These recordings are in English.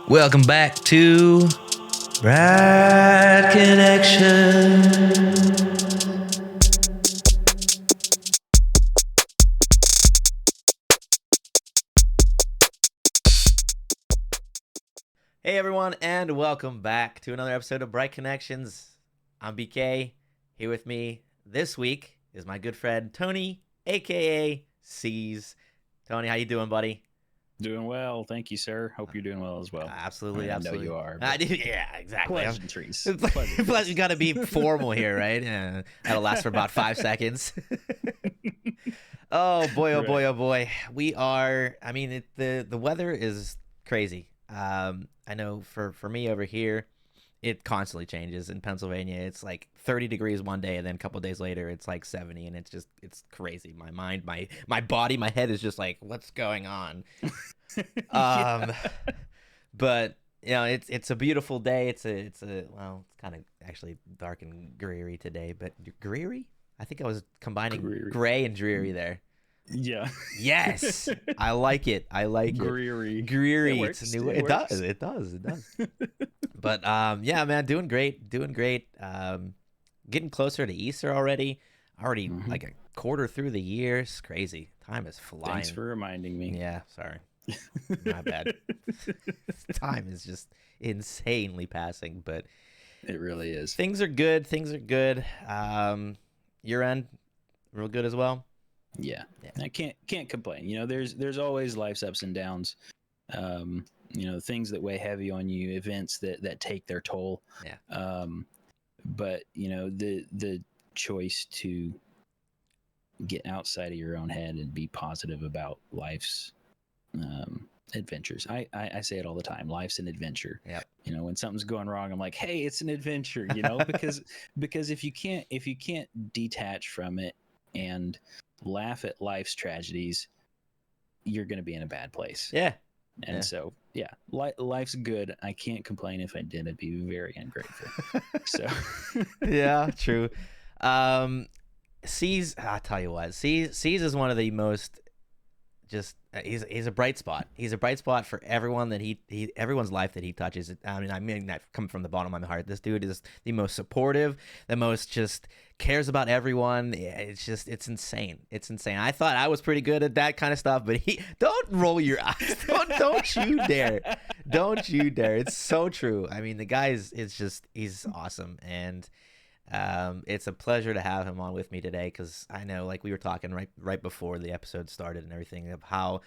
Welcome back to Brad Connection. Hey everyone, and welcome back to another episode of Bright Connections. I'm BK. Here with me this week is my good friend Tony, aka C's. Tony, how you doing, buddy? Doing well, thank you, sir. Hope you're doing well as well. Absolutely, I absolutely. know you are. I do, yeah, exactly. Pleasantries. Plus, you got to be formal here, right? Yeah, that'll last for about 5 seconds. Oh boy, oh boy, oh boy. We are. I mean, the weather is crazy. I know for me over here, it constantly changes. In Pennsylvania, it's like 30 degrees one day, and then a couple days later, it's like 70, and it's crazy. My mind, my body, my head is just like, what's going on? Yeah. But you know, it's a beautiful day. It's well, it's kind of actually dark and dreary today, but dreary? I think I was combining gray and dreary there. Yeah. Yes, I like it. I like Greary. it. Dreary. It It's a new. works. It does. It does. It does. But yeah, man, doing great. Doing great. Getting closer to Easter already. Already like a quarter through the year. It's crazy. Time is flying. Thanks for reminding me. Yeah, sorry. My bad. Time is just insanely passing, but It really is. things are good. Things are good. Your end, real good as well. Yeah. I can't complain. You know, there's always life's ups and downs. You know, things that weigh heavy on you, events that take their toll. Yeah. But you know, the choice to get outside of your own head and be positive about life's adventures. I say it all the time. Life's an adventure. Yep. You know, when something's going wrong, I'm like, hey, it's an adventure. You know, because if you can't detach from it and laugh at life's tragedies, you're going to be in a bad place. Yeah. And so, yeah, life's good. I can't complain. If I did, I'd be very ungrateful. So, Yeah, true. C's, I'll tell you what, C's is one of the most just he's a bright spot. He's a bright spot for everyone that he everyone's life that he touches. I mean that coming from the bottom of my heart. This dude is the most supportive, the most just cares about everyone. It's insane. It's insane. I thought I was pretty good at that kind of stuff, but don't roll your eyes. Don't you dare. Don't you dare. It's so true. I mean, the guy he's awesome, and it's a pleasure to have him on with me today, because I know, like we were talking right before the episode started and everything, of how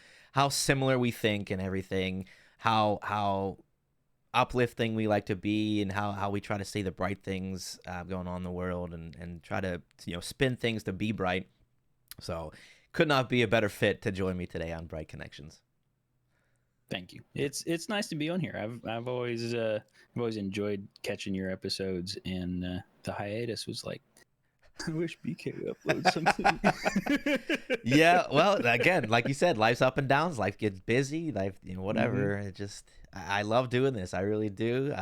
similar we think and everything, how uplifting we like to be, and how we try to see the bright things going on in the world, and try to spin things to be bright. So could not be a better fit to join me today on Bright Connections. thank you. It's nice to be on here. I've always enjoyed catching your episodes, and the hiatus was like, I wish BK upload something. Yeah, well, again, like you said, life's up and downs. Life gets busy. Life, whatever. It just, I love doing this. I really do.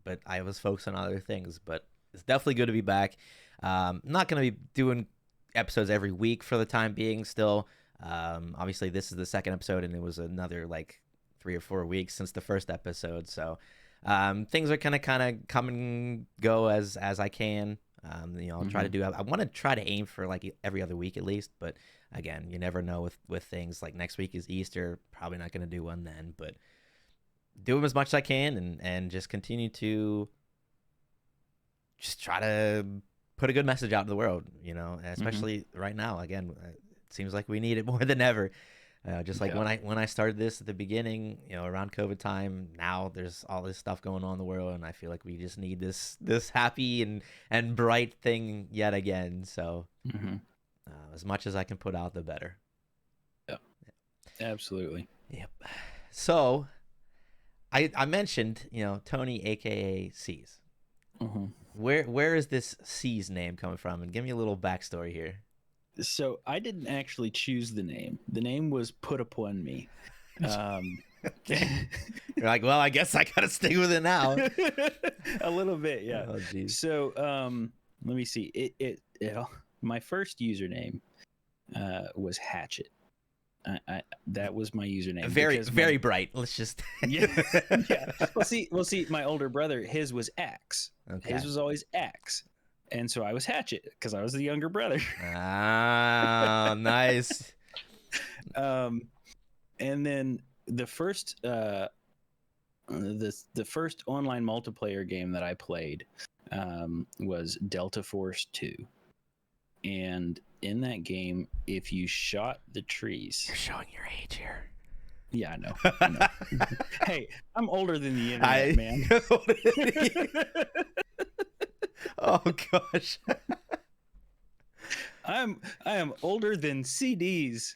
But I was focused on other things. But it's definitely good to be back. I'm not going to be doing episodes every week for the time being. Still, obviously, this is the second episode, and it was another like 3 or 4 weeks since the first episode. So things are kind of come and go as I can. I'll try to do. I want to try to aim for like every other week at least. But again, you never know with things. Like next week is Easter. Probably not going to do one then. But do them as much as I can, and just continue to just try to put a good message out to the world. Especially right now. Again, it seems like we need it more than ever. Just like when I started this at the beginning, around COVID time. Now there's all this stuff going on in the world, and I feel like we just need this happy and bright thing yet again. So as much as I can put out, the better. Yeah. Absolutely. Yep. So I mentioned Tony, aka C's. Where is this C's name coming from? And give me a little backstory here. So I didn't actually choose the name. The name was put upon me. Okay. You're like, well, I guess I gotta stick with it now. A little bit, yeah. Oh, geez. So let me see. My first username was Hatchet, that was my username. Very, because very bright. Let's just. yeah, yeah. Well, see, my older brother, his was Axe. Okay. His was always Axe, and so I was Hatchet because I was the younger brother. Ah, nice. And then the first the first online multiplayer game that I played was Delta Force 2. And in that game, if you shot the trees, You're showing your age here. Yeah, I know. I know. Hey, I'm older than the internet, man. Oh gosh. I am older than CDs.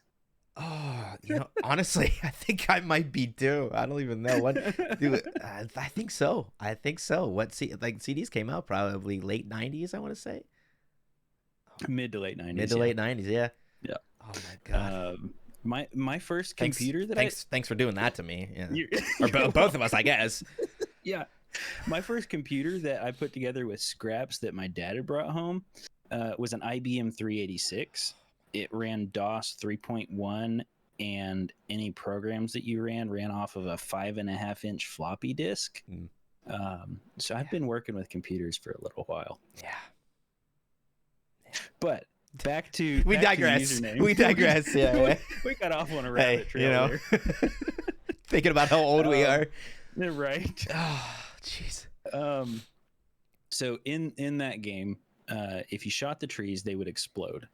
Oh, honestly, I think I might be too. I don't even know what. Dude, I think so. What CDs came out probably late '90s. I want to say mid to late '90s. Mid to late '90s. Yeah. Yeah. Oh my god. My first computer thanks for doing that to me. Yeah. Or You're both of us, I guess. Yeah. My first computer that I put together with scraps that my dad had brought home was an IBM 386. It ran DOS 3.1, and any programs that you ran off of a 5.5-inch floppy disk. So I've been working with computers for a little while. Yeah. But back to we digress. We digress. Yeah. We got off on a rabbit trail there. Thinking about how old we are. Right. Oh, jeez. So in that game, if you shot the trees, they would explode.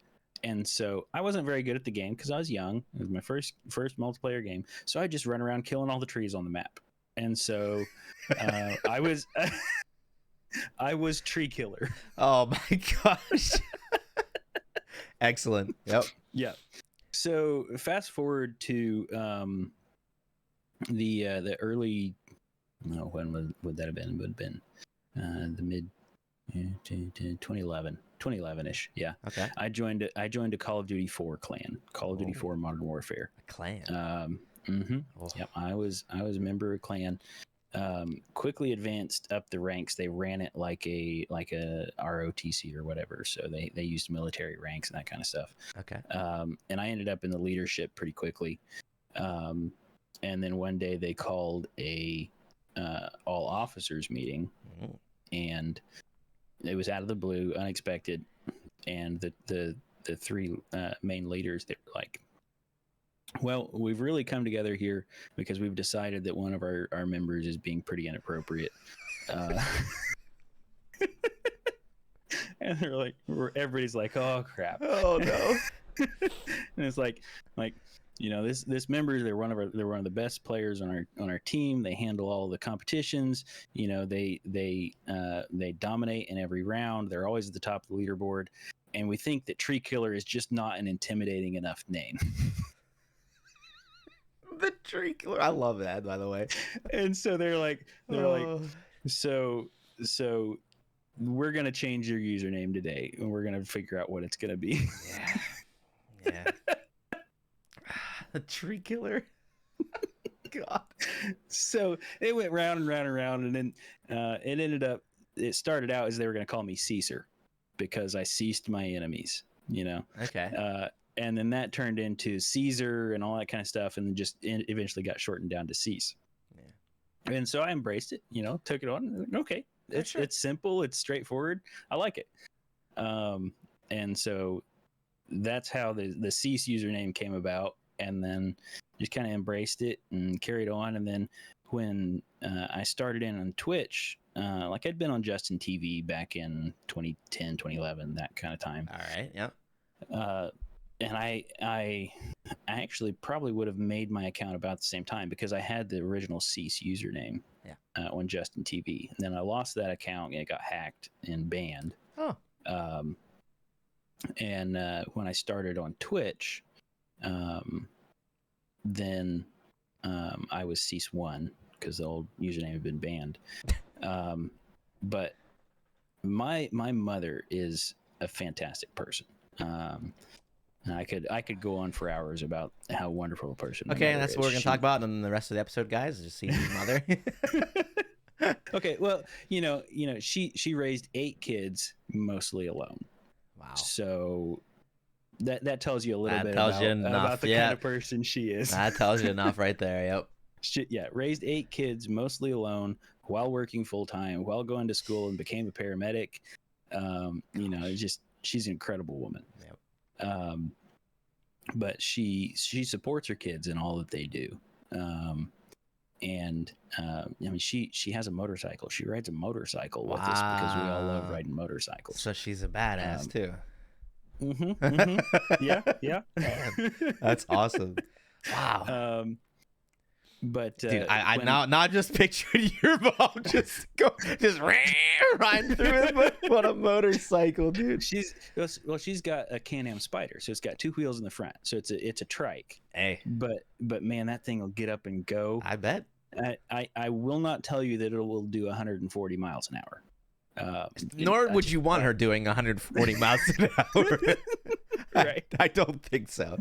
And so I wasn't very good at the game because I was young. It was my first multiplayer game. So I just run around killing all the trees on the map. And so I was tree killer. Oh my gosh. Excellent. Yep. Yeah. So fast forward to the early, when would that have been? It would have been the mid 2011-ish. Yeah. Okay. I joined a Call of Duty 4 clan, Call of Duty 4 Modern Warfare. A clan. Yep. I was a member of a clan. Quickly advanced up the ranks. They ran it like a ROTC or whatever. So they used military ranks and that kind of stuff. Okay. And I ended up in the leadership pretty quickly. And then one day they called a all officers meeting, and it was out of the blue, unexpected. And the three main leaders, they were like, well, we've really come together here because we've decided that one of our members is being pretty inappropriate. And they're like, everybody's like, oh crap. Oh no. And it's like, this member, they're one of the best players on our team. They handle all the competitions. They dominate in every round. They're always at the top of the leaderboard. And we think that Tree Killer is just not an intimidating enough name. The Tree Killer. I love that, by the way. And so they're like, so we're gonna change your username today, and we're gonna figure out what it's gonna be. Yeah. The Tree Killer. God. So it went round and round and round, and then it started out as they were gonna call me Caesar because I ceased my enemies. Okay. And then that turned into Caesar and all that kind of stuff, and then just eventually got shortened down to Cease. Yeah. And so I embraced it, took it on. Okay, it's simple, it's straightforward. I like it. And so that's how the Cease username came about, and then just kind of embraced it and carried on. And then when I started in on Twitch, like I'd been on Justin TV back in 2010, 2011, that kind of time. All right. Yeah. And I actually probably would have made my account about the same time because I had the original Cease username on Justin TV. And then I lost that account and it got hacked and banned. Oh. And when I started on Twitch, then I was Cease1 because the old username had been banned. But my mother is a fantastic person. And I could go on for hours about how wonderful a person. Okay, that's what we're gonna talk about in the rest of the episode, guys. Just see his mother. Okay, well, she raised 8 kids mostly alone. Wow. So, that tells you a little That bit tells you enough, about the yeah. kind of person she is. That tells you enough right there. Yep. She, yeah, raised 8 kids mostly alone while working full time, while going to school, and became a paramedic. You know, it's just she's an incredible woman. Yep. But she supports her kids in all that they do. And I mean, she has a motorcycle. She rides a motorcycle with us because we all love Wow. riding motorcycles. So she's a badass too. Yeah. Man, that's awesome. Wow. But dude, I now just pictured your mom just riding through it, but a motorcycle, dude. She's got a Can-Am Spider, so it's got 2 wheels in the front, so it's a trike. Hey, but man, that thing will get up and go. I bet. I will not tell you that it will do 140 miles an hour. Nor would you want her doing 140 miles an hour. Right. I don't think so.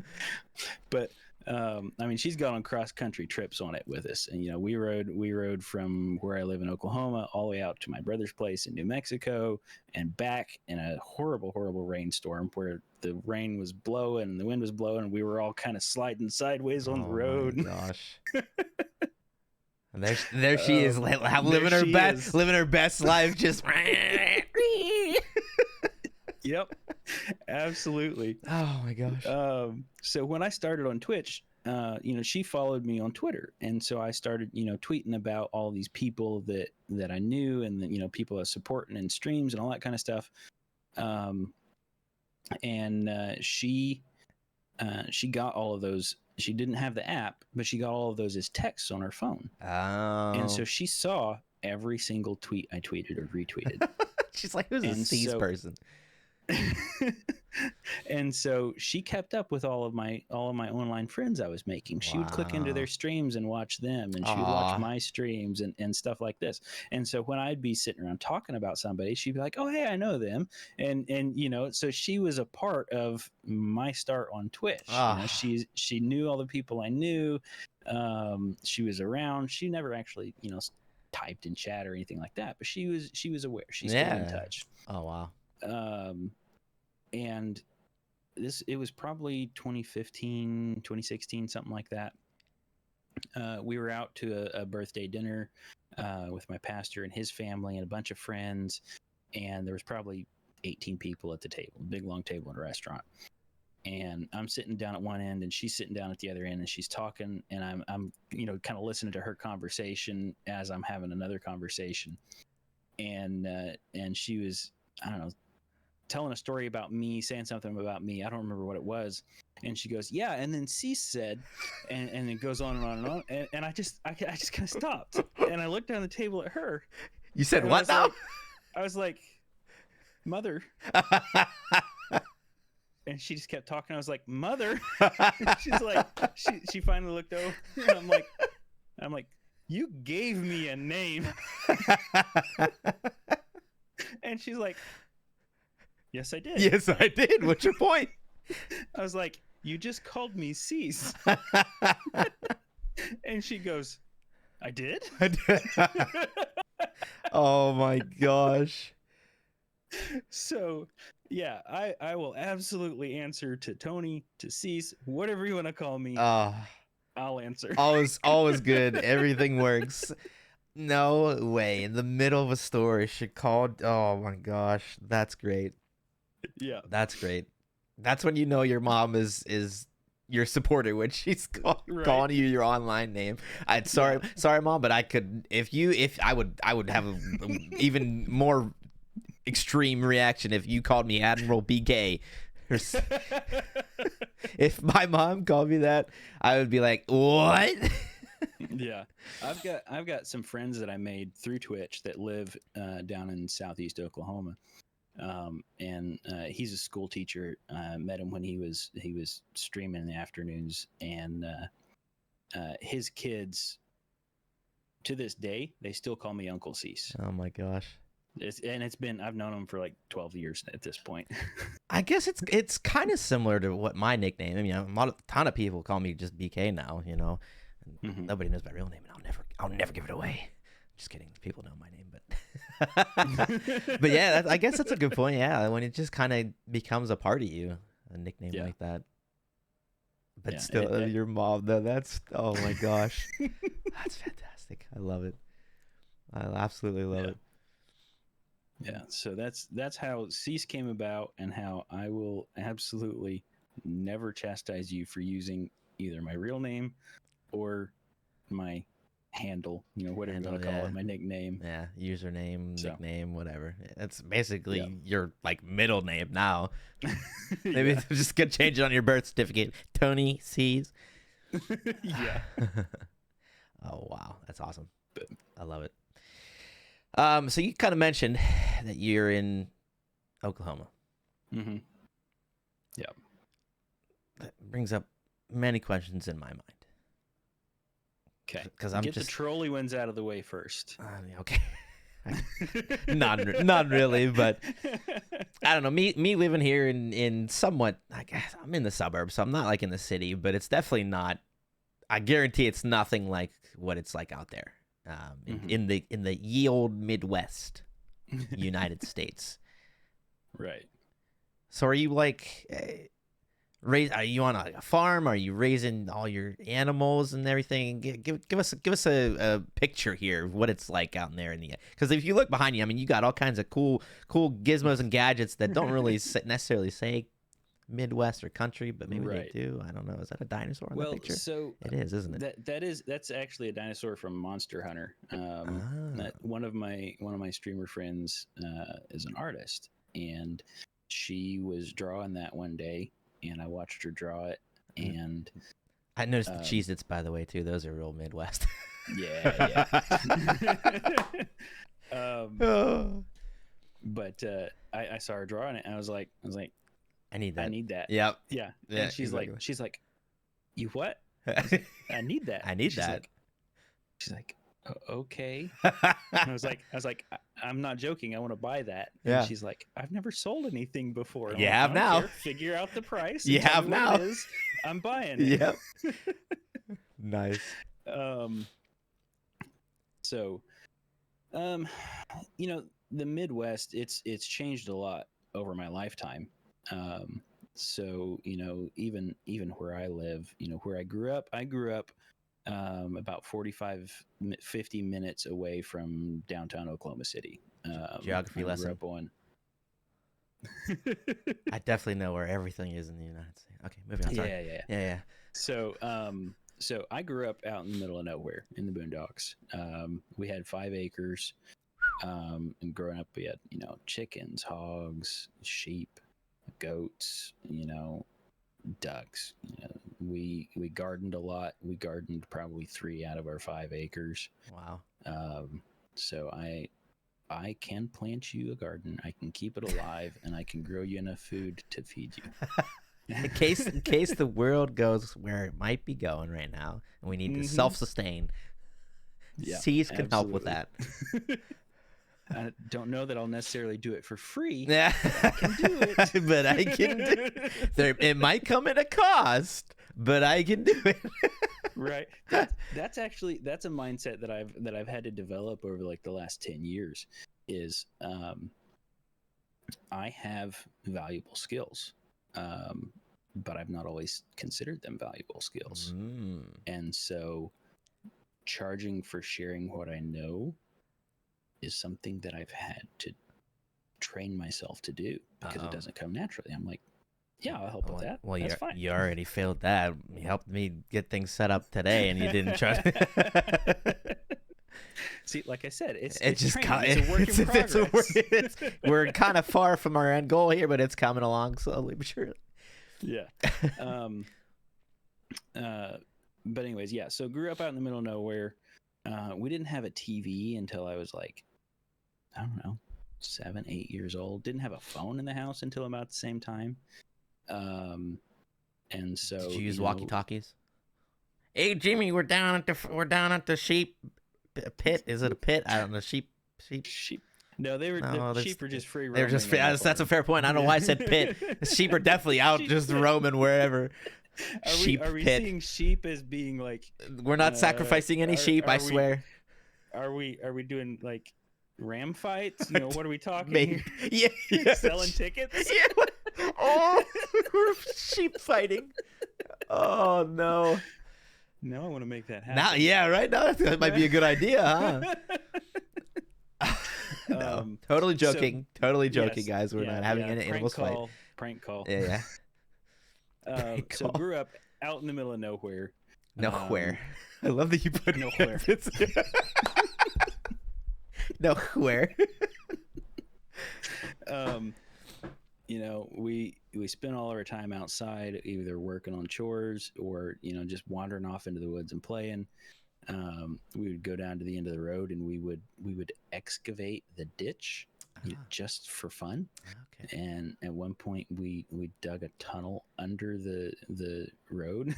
But I mean, she's gone on cross country trips on it with us, and you know, we rode from where I live in Oklahoma all the way out to my brother's place in New Mexico and back in a horrible rainstorm where the rain was blowing and the wind was blowing and we were all kind of sliding sideways on the road. Oh my gosh. And there she is, living her best life, just. Yep, absolutely. Oh my gosh. So when I started on Twitch, you know, she followed me on Twitter, and so I started, you know, tweeting about all these people that I knew, and you know, people I was supporting in streams and all that kind of stuff. She got all of those. She didn't have the app, but she got all of those as texts on her phone. Oh. And so she saw every single tweet I tweeted or retweeted. She's like, who's this person? And so she kept up with all of my online friends I was making. She would click into their streams and watch them, and she would watch my streams and stuff like this. And so when I'd be sitting around talking about somebody, she'd be like, oh, hey, I know them. And you know, so she was a part of my start on Twitch. You know, she knew all the people I knew. She was around. She never actually, you know, typed in chat or anything like that, but she was aware. She stayed in touch. Oh wow. And it was probably 2015, 2016, something like that. We were out to a birthday dinner with my pastor and his family and a bunch of friends, and there was probably 18 people at the table, big long table in a restaurant. And I'm sitting down at one end, and she's sitting down at the other end, and she's talking, and I'm you know, kind of listening to her conversation as I'm having another conversation. And she was, I don't know, telling a story about me, saying something about me. I don't remember what it was. And she goes, yeah. And then C said, and it goes on and on and on. And I just kind of stopped. And I looked down the table at her. You said what now? I was like, mother. And she just kept talking. I was like, mother. She's like, she finally looked over. And I'm like, you gave me a name. And she's like, yes, I did. Yes, I did. What's your point? I was like, you just called me Cease. And she goes, I did? Oh my gosh. So, yeah, I will absolutely answer to Tony, to Cease, whatever you want to call me. I'll answer. Always good. Everything works. No way. In the middle of a story, she called. Oh my gosh. That's great. Yeah, that's great. That's when you know your mom is your supporter, when she's calling you your online name. Sorry, mom, but I could I would have an even more extreme reaction if you called me Admiral BK. If my mom called me that, I would be like, what? Yeah, I've got some friends that I made through Twitch that live down in Southeast Oklahoma. And he's a school teacher. Met him when he was streaming in the afternoons, and his kids, to this day, they still call me Uncle Cease. Oh my gosh. I've known him for like 12 years at this point. I guess it's kind of similar to what my nickname. I mean, a ton of people call me just BK now, you know. Mm-hmm. Nobody knows my real name, and I'll never give it away. Just kidding. People know my name, but but yeah, I guess that's a good point. Yeah, when it just kind of becomes a part of you. a nickname Yeah. like that. But Yeah, still, your mom though. That's oh my gosh, that's fantastic. I love it. I absolutely love it. Yeah, so that's how Cease came about, and how I will absolutely never chastise you for using either my real name or my handle, whatever you want to call it, my nickname. Yeah, username, So, nickname, whatever. It's basically yeah. your like middle name now. Maybe Yeah. just gonna change it on your birth certificate. Tony C's. Yeah. Oh wow, that's awesome. But, I love it. So you kind of mentioned that you're in Oklahoma. mm-hmm. Yeah. That brings up many questions in my mind. Okay. Because I'm Get just the trolley ones out of the way first. okay. not really, but I don't know. Me living here in somewhat, I guess I'm in the suburbs, so I'm not like in the city, but it's definitely not. I guarantee it's nothing like what it's like out there, in the ye old Midwest, United States. Right. So are you like are you on a farm? Are you raising all your animals and everything? Give us a picture here of what it's like out there in the, because if you look behind you, I mean, you got all kinds of cool gizmos and gadgets that don't really necessarily say Midwest or country, but maybe they do. I don't know. Is that a dinosaur on the picture? So it is, isn't it? That's actually a dinosaur from Monster Hunter. One of my streamer friends is an artist, and she was drawing that one day, and I watched her draw it, and I noticed the Cheez-Its, by the way, too. Those are real Midwest. Yeah. But I saw her drawing it, and I was like, I need that. I need that. Yep. Yeah. Yeah. And she's like, you what? I need that. I need that. She's like, okay. I was like, I'm not joking. I want to buy that. And yeah. she's like, I've never sold anything before. You have now. Figure out the price. You have now. I'm buying it. Yep. Nice. So, the Midwest, it's changed a lot over my lifetime. So, even where I live, where I grew up about 50 minutes away from downtown Oklahoma City. Geography lesson. I definitely know where everything is in the United States. Okay, moving on. Sorry. Yeah. So I grew up out in the middle of nowhere in the boondocks. We had 5 acres. And growing up, we had, chickens, hogs, sheep, goats, ducks. We gardened a lot. We gardened probably 3 out of our 5 acres. Wow. So I can plant you a garden. I can keep it alive, and I can grow you enough food to feed you. in case the world goes where it might be going right now, and we need to self-sustain. Seas can help with that. I don't know that I'll necessarily do it for free. Yeah, but I can do it. But I can do it. It might come at a cost, but I can do it. Right. That's a mindset that I've had to develop over like the last 10 years. Is I have valuable skills, but I've not always considered them valuable skills, and so charging for sharing what I know is something that I've had to train myself to do because it doesn't come naturally. I'm like, yeah, I'll help with that. Well, that's fine. You already failed that. You helped me get things set up today, and you didn't trust. See, like I said, it's a work in progress. We're kind of far from our end goal here, but it's coming along slowly but surely. Yeah. But anyways, yeah. So grew up out in the middle of nowhere. We didn't have a TV until I was like, I don't know, 7, 8 years old. Didn't have a phone in the house until about the same time. And so did you use walkie-talkies? Hey Jimmy, we're down at the sheep pit. Is it a pit? I don't know. Sheep. No, the sheep are just free roaming. They're just free. That's a fair point. I don't know why I said pit. The sheep are definitely out just roaming wherever. Are we seeing sheep as being like? We're not sacrificing any sheep. I swear. Are we doing like ram fights? What are we talking? Yeah. Selling tickets? Yeah. Oh, we're sheep fighting. Oh no. Now I want to make that happen. Now, yeah, right now that might be a good idea, huh? No, totally joking. Totally joking, yes, guys. We're not having any animals fight. Prank call. Yeah, So grew up out in the middle of nowhere. Nowhere. I love that you put Nowhere. Nowhere. You know, we spent all our time outside, either working on chores or, you know, just wandering off into the woods and playing. We would go down to the end of the road and we would excavate the ditch just for fun. Okay. And at one point we dug a tunnel under the road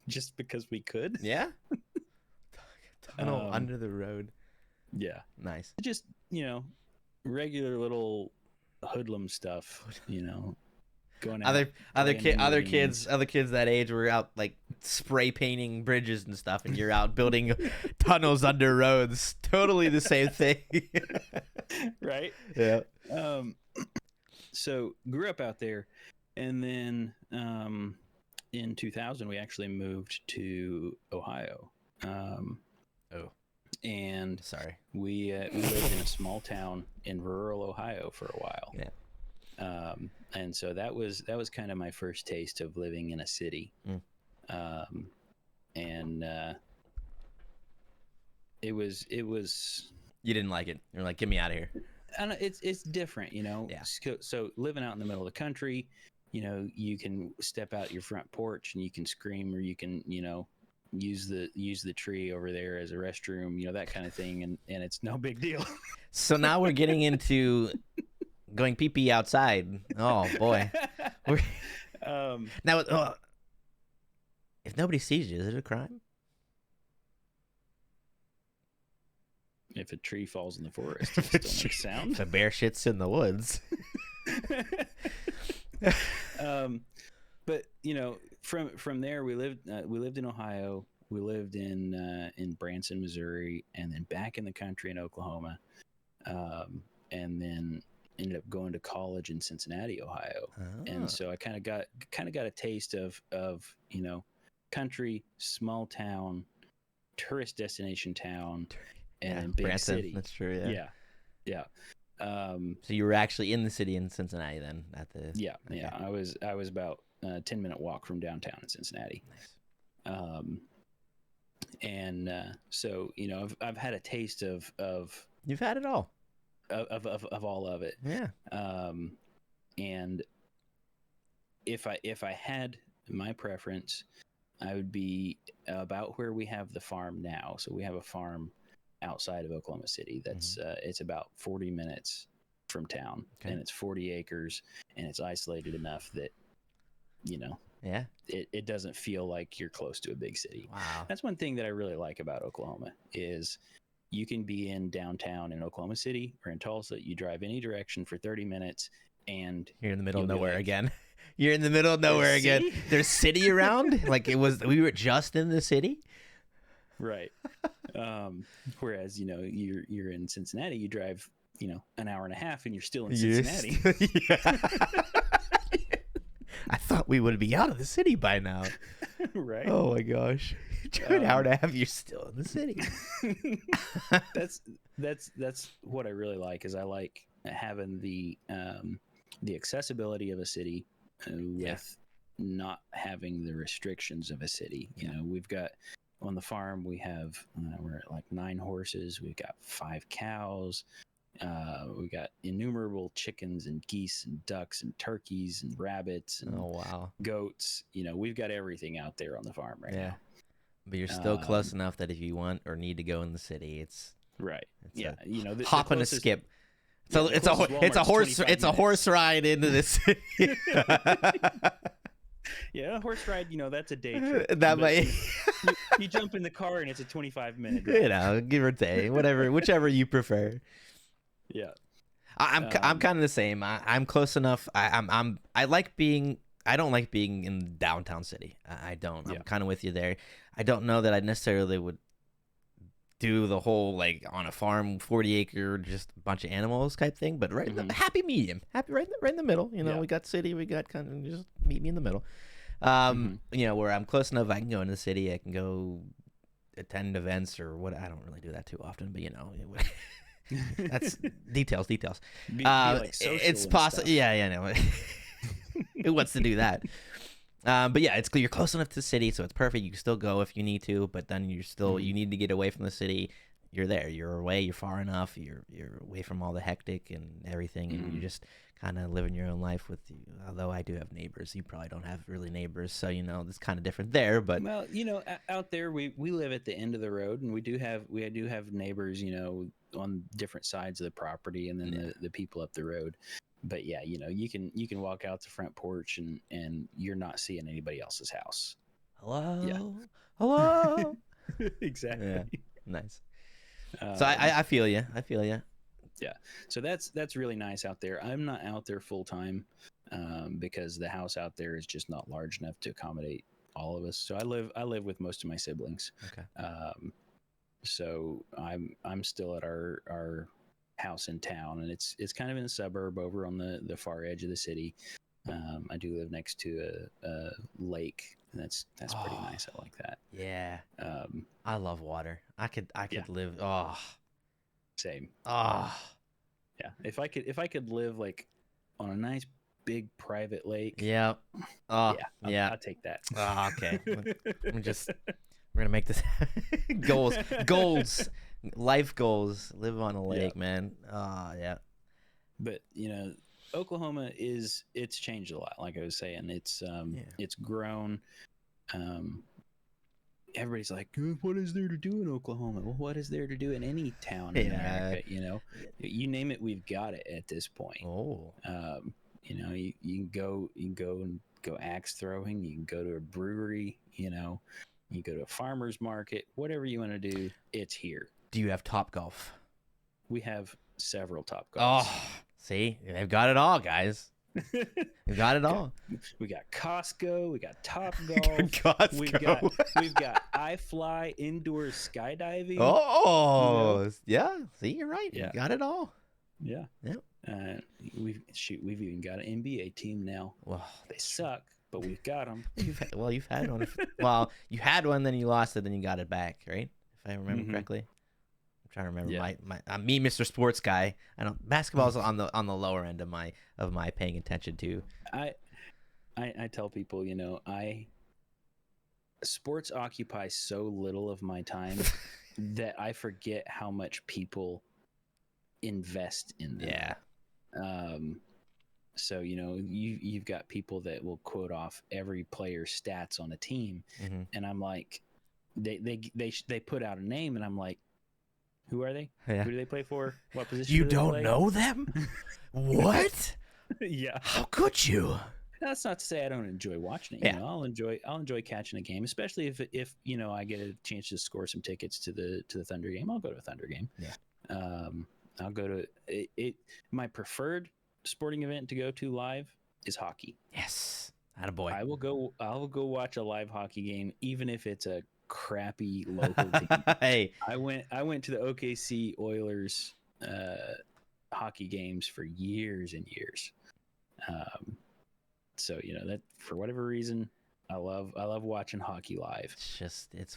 just because we could. Yeah. Tunnel under the road. Yeah. Nice. Just, you know, regular little hoodlum stuff, you know. Going out, other kids that age were out like spray painting bridges and stuff, and you're out building tunnels under roads. Totally the same thing. Right? Yeah. So grew up out there, and then in 2000 we actually moved to Ohio. And Sorry. we lived in a small town in rural Ohio for a while. Yeah. And so that was kind of my first taste of living in a city. And it was You didn't like it. You're like, get me out of here. and it's different, you know. Yeah. So living out in the middle of the country, you know, you can step out your front porch and you can scream, or you can, you know, use the tree over there as a restroom, you know, that kind of thing, and it's no big deal. So now we're getting into going pee pee outside. Oh boy. Now, if nobody sees you, is it a crime? If a tree falls in the forest, it still makes sound. If a bear shits in the woods. But you know, from there we lived in Ohio. We lived in Branson, Missouri, and then back in the country in Oklahoma, and then ended up going to college in Cincinnati, Ohio. And so I kind of got a taste of you know, country, small town, tourist destination town, and big Branson, city. That's true. Yeah. So you were actually in the city in Cincinnati then at the. Yeah. I was about a 10-minute walk from downtown in Cincinnati. Nice. And so, you know, I've had a taste of You've had it all. Of all of it. Yeah. And if I had my preference, I would be about where we have the farm now. So we have a farm outside of Oklahoma City that's it's about 40 minutes from town, and it's 40 acres, and it's isolated enough that, you know, it doesn't feel like you're close to a big city. Wow. That's one thing that I really like about Oklahoma is you can be in downtown in Oklahoma City or in Tulsa. You drive any direction for 30 minutes and you're in the middle of nowhere again. You're in the middle of nowhere again. There's city around. Like we were just in the city. Right. Whereas, you know, you're in Cincinnati, you drive, you know, an hour and a half and you're still in Cincinnati. I thought we would be out of the city by now. Right. Oh my gosh. An hour and a half, you're still in the city. That's what I really like, is I like having the accessibility of a city with not having the restrictions of a city. You know, we've got on the farm, we have we're at like 9 horses, we've got 5 cows, we got innumerable chickens and geese and ducks and turkeys and rabbits and goats. You know, we've got everything out there on the farm right now. But you're still close enough that if you want or need to go in the city, it's right. You know, hop and a skip. So it's a horse ride into the city. Yeah, a horse ride, you know, that's a day trip. That might you jump in the car and it's a 25-minute drive. You know, give or take, whichever you prefer. Yeah. I'm kind of the same. I'm close enough. I don't like being in downtown city. I don't. I'm kind of with you there. I don't know that I necessarily would do the whole like on a farm 40-acre just a bunch of animals type thing, but right happy medium, happy right in the middle. You know, Yeah. we got city, we got kind of just meet me in the middle. You know, where I'm close enough, I can go into the city, I can go attend events or what. I don't really do that too often, but you know, that's details. Be like social It's and possible. stuff. Yeah, no. Who wants to do that? But yeah, you're close enough to the city, so it's perfect. You can still go if you need to, but then you need to get away from the city. You're there. You're away. You're far enough. You're away from all the hectic and everything, and you're just kind of living your own life with you. Although I do have neighbors, you probably don't have really neighbors, so you know it's kind of different there. But Well, you know, out there we live at the end of the road, and we do have neighbors, you know, on different sides of the property, and then the people up the road. But yeah, you know, you can walk out the front porch and you're not seeing anybody else's house. hello. Exactly. Yeah, nice. So I feel you. Yeah. So that's really nice out there. I'm not out there full time because the house out there is just not large enough to accommodate all of us. So I live with most of my siblings. Okay. So I'm still at our house in town, and it's kind of in a suburb over on the far edge of the city. I do live next to a lake, and that's pretty nice. I like that. Yeah. I love water. I could live. Same. Yeah. If I could live like on a nice big private lake. Yeah. I'll take that. Okay. We're gonna make this goals, life goals. Live on a lake, man. Yeah. But you know, Oklahoma it's changed a lot. Like I was saying, it's grown. Everybody's like, what is there to do in Oklahoma? Well, what is there to do in any town in America? You know, you name it, we've got it at this point. You know, you can go and go axe throwing. You can go to a brewery. You know, you go to a farmer's market. Whatever you want to do, it's here. Do you have Topgolf? We have several Topgolfs. See, they've got it all, guys. We've got it all. We got Costco. We got Topgolf. Costco. We've got iFly indoor skydiving. Oh, yeah. See, you're right. Yeah. We got it all. Yeah. We've even got an NBA team now. Well, they suck, but we've got them. You've had one. Well, you had one, then you lost it, then you got it back, right? If I remember correctly. Trying to remember me, Mr. Sports Guy. I don't basketball's on the lower end of my paying attention to. I tell people, you know, sports occupies so little of my time that I forget how much people invest in them. Yeah. So you know, you've got people that will quote off every player's stats on a team, and I'm like, they put out a name, and I'm like, who are they? Yeah. Who do they play for? What position? You do they don't play? know them? What? Yeah. How could you? That's not to say I don't enjoy watching it. Yeah. You know, I'll enjoy catching a game, especially if you know I get a chance to score some tickets to the Thunder game. I'll go to a Thunder game. Yeah. I'll go to it. My preferred sporting event to go to live is hockey. Yes. Attaboy. I will go watch a live hockey game, even if it's a crappy local team. Hey, I went to the OKC Oilers hockey games for years and years. So you know that for whatever reason, I love watching hockey live.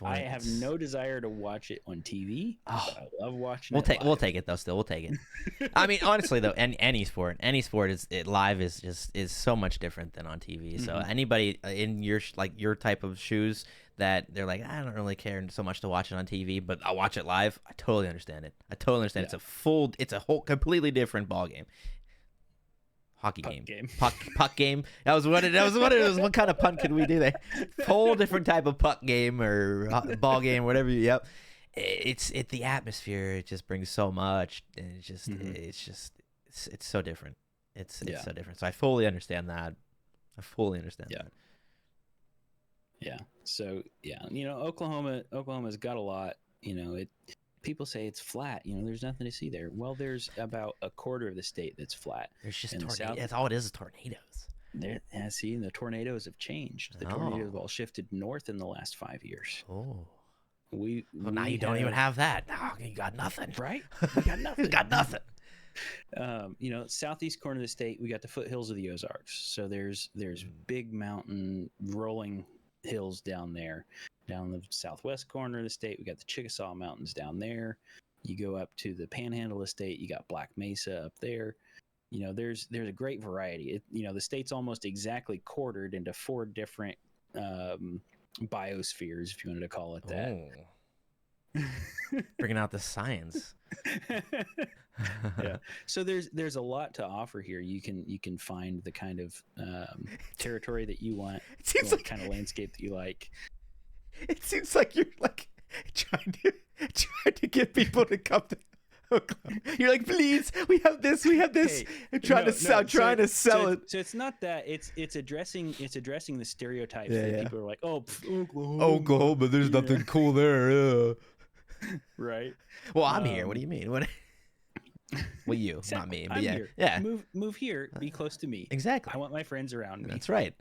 I have no desire to watch it on TV. But I love watching it. We'll take it though. Still, we'll take it. I mean, honestly though, any sport is live is so much different than on TV. So anybody in your type of shoes that they're like, I don't really care so much to watch it on TV, but I'll watch it live. I totally understand it. Yeah. It's a whole completely different ball game. Hockey game. Puck game. That was what it was. What kind of pun could we do there? Whole different type of puck game or ball game, whatever. Yep. It's the atmosphere. It just brings so much, and it's so different. It's so different. So I fully understand that. That. Yeah. So yeah, you know, Oklahoma's got a lot. You know, people say it's flat. You know, there's nothing to see there. Well, there's about a quarter of the state that's flat. There's just tornadoes. That's all it is tornadoes. See, the tornadoes have changed. The tornadoes have all shifted north in the last 5 years. Oh. Well, now we you don't even have that. No, you got nothing. right. We got nothing. You got nothing. Southeast corner of the state, we got the foothills of the Ozarks. So there's big mountain rolling hills down there. Down the southwest corner of the state, we got the Chickasaw Mountains down there. You go up to the Panhandle of the state, you got Black Mesa up there. There's a great variety. The state's almost exactly quartered into 4 different biospheres, if you wanted to call it that. Bringing out the science. Yeah. So there's a lot to offer here. You can find the kind of territory that you want. It seems like kind of landscape that you like. It seems like you're like trying to get people to come to Oklahoma. You're like, please, we have this. Hey, I'm trying to sell it. So it's not that. It's addressing the stereotypes that people are like, Oklahoma, there's nothing cool there. Right. Well, I'm here. What do you mean? What? Well, you, exactly. not me. But I'm yeah, here. yeah. Move here. Be close to me. Exactly. I want my friends around me. That's right.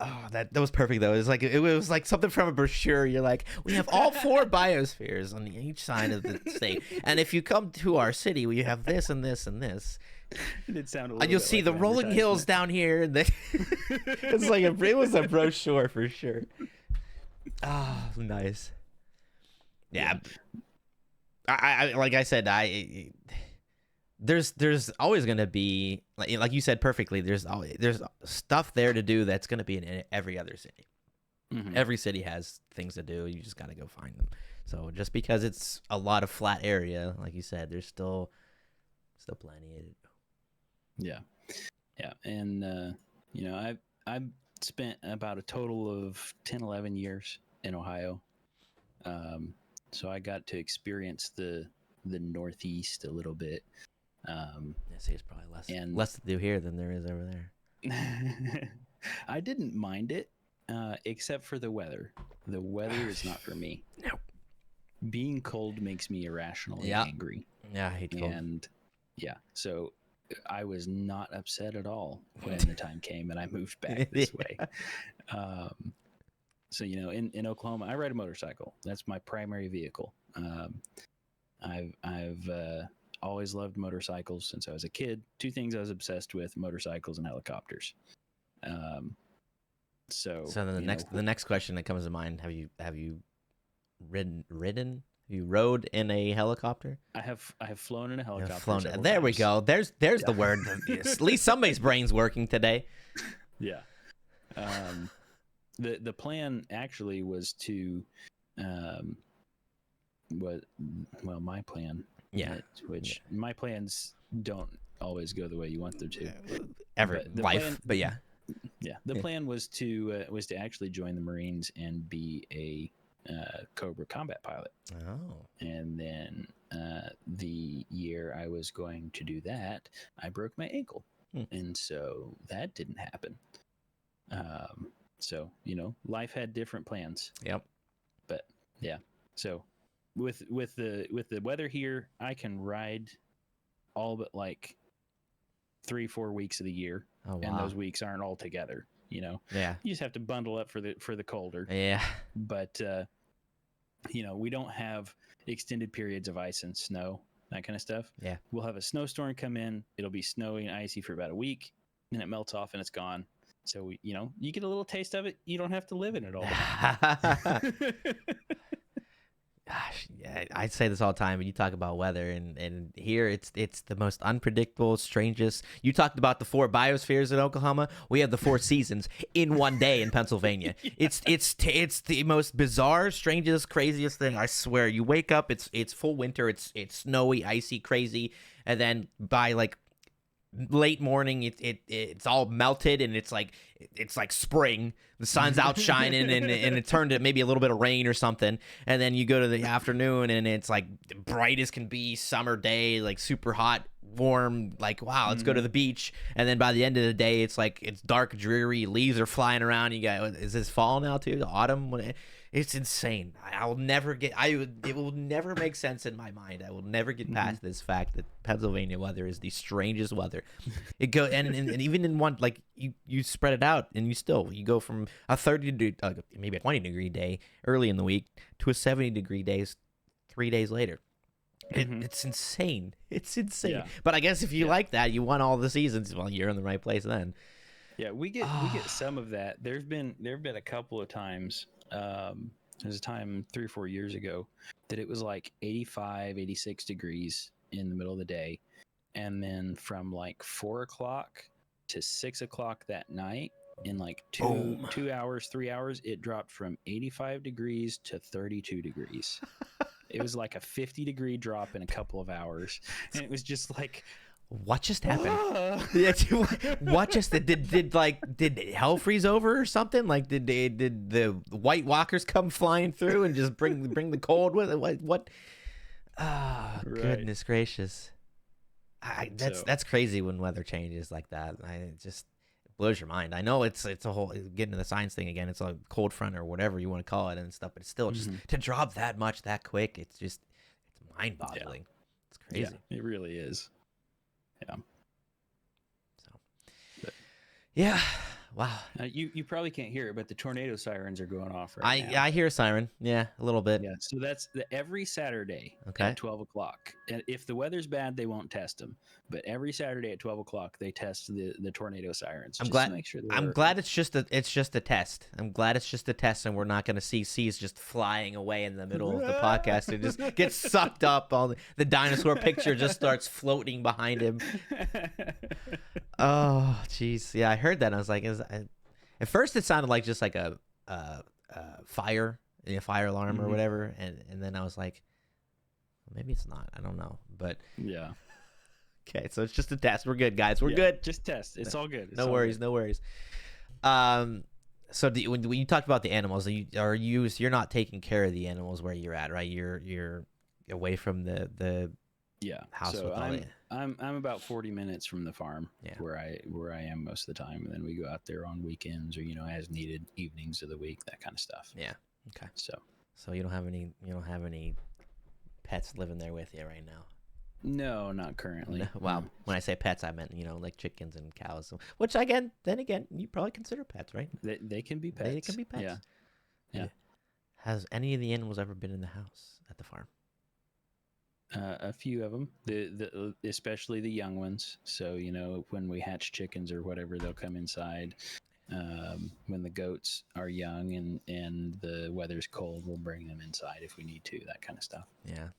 Oh, that was perfect though. It was like something from a brochure. You're like, we have all 4 biospheres on each side of the state, and if you come to our city, we have this and this and this. It did sound a little And you'll bit see like the an rolling hills down here. And it's like it was a brochure for sure. Oh, nice. Yeah. I like I said, there's always going to be, like you said perfectly, there's stuff there to do that's going to be in every other city. Mm-hmm. Every city has things to do. You just got to go find them. So just because it's a lot of flat area, like you said, there's still plenty to do. Yeah. Yeah. And, I've spent about a total of 10, 11 years in Ohio. So I got to experience the Northeast a little bit. See, it's probably less to do here than there is over there. I didn't mind it, except for the weather. The weather is not for me. No. Being cold makes me irrationally angry. Yeah, I hate cold. And so I was not upset at all when the time came and I moved back this way. So in Oklahoma, I ride a motorcycle. That's my primary vehicle. I've always loved motorcycles since I was a kid. 2 things I was obsessed with: motorcycles and helicopters. So then the next question that comes to mind: Have you ridden? You rode in a helicopter? I have flown in a helicopter. There we go. There's the word. At least somebody's brain's working today. Yeah. The plan actually was to my plan. My plans don't always go the way you want them to. The plan was to actually join the Marines and be a Cobra combat pilot. Oh. And then the year I was going to do that, I broke my ankle. And so that didn't happen. So, life had different plans. Yep. But yeah. So with the weather here, I can ride all but like 3-4 weeks of the year. Oh, wow. And those weeks aren't all together, Yeah. You just have to bundle up for the colder. Yeah. But we don't have extended periods of ice and snow, that kind of stuff. Yeah. We'll have a snowstorm come in, it'll be snowy and icy for about a week, then it melts off and it's gone. So you get a little taste of it. You don't have to live in it all the time. Gosh, yeah, I say this all the time when you talk about weather, and here it's the most unpredictable, strangest. You talked about the 4 biospheres in Oklahoma. We have the 4 seasons in one day in Pennsylvania. Yeah. It's the most bizarre, strangest, craziest thing. I swear. You wake up, it's full winter, it's snowy, icy, crazy, and then by like late morning it's all melted and it's like spring. The sun's out shining and it turned to maybe a little bit of rain or something, and then you go to the afternoon and it's like bright as can be, summer day, like super hot, warm, like wow, let's go to the beach. And then by the end of the day it's like it's dark, dreary, leaves are flying around. You got, is this fall now too, the autumn? It's insane. I'll never get. It will never make sense in my mind. I will never get past this fact that Pennsylvania weather is the strangest weather. It go and even in one, like, you spread it out and you go from a 30 maybe a 20-degree day early in the week to a 70-degree days 3 days later. It's insane. It's insane. Yeah. But I guess if you like that, you won all the seasons. Well, you're in the right place then. Yeah, we get some of that. There've been a couple of times. There's a time 3 or 4 years ago that it was like 85, 86 degrees in the middle of the day, and then from like 4 o'clock to 6 o'clock that night, in like 2 hours, 3 hours, it dropped from 85 degrees to 32 degrees. It was like a 50-degree drop in a couple of hours, and it was just like, what just happened? What just did hell freeze over or something? Like did the White Walkers come flying through and just bring the cold with it? What? Ah, goodness gracious! That's crazy when weather changes like that. It just blows your mind. I know it's a whole getting to the science thing again. It's a cold front or whatever you want to call it and stuff, but it's still just to drop that much that quick. It's mind boggling. Yeah. It's crazy. Yeah, it really is. Yeah. So. Yeah. Wow. You probably can't hear it, but the tornado sirens are going off right now. Yeah, I hear a siren. Yeah, a little bit. Yeah. So that's every Saturday at at 12 o'clock. And if the weather's bad, they won't test them. But every Saturday at 12 o'clock, they test the tornado sirens. I'm glad it's just a test. I'm glad it's just a test, and we're not going to see C's just flying away in the middle of the podcast and just get sucked up. All the dinosaur picture just starts floating behind him. Oh, jeez. Yeah, I heard that. And I was like, at first it sounded like just like a fire alarm or whatever, and then I was like, maybe it's not. I don't know, but yeah. Okay, so it's just a test. We're good, guys. We're good. Just test. It's all good. No worries. So when you talked about the animals, you're not taking care of the animals where you're at, right? You're away from the house. So with all I'm about 40 minutes from the farm, where I am most of the time, and then we go out there on weekends or as needed, evenings of the week, that kind of stuff. Yeah. Okay. So you don't have any pets living there with you right now. No, not currently. No, well, when I say pets, I meant like chickens and cows, which then again, you probably consider pets, right? They can be pets. They can be pets. Yeah. Has any of the animals ever been in the house at the farm? A few of them, especially the young ones. So when we hatch chickens or whatever, they'll come inside. When the goats are young and the weather's cold, we'll bring them inside if we need to. That kind of stuff. Yeah.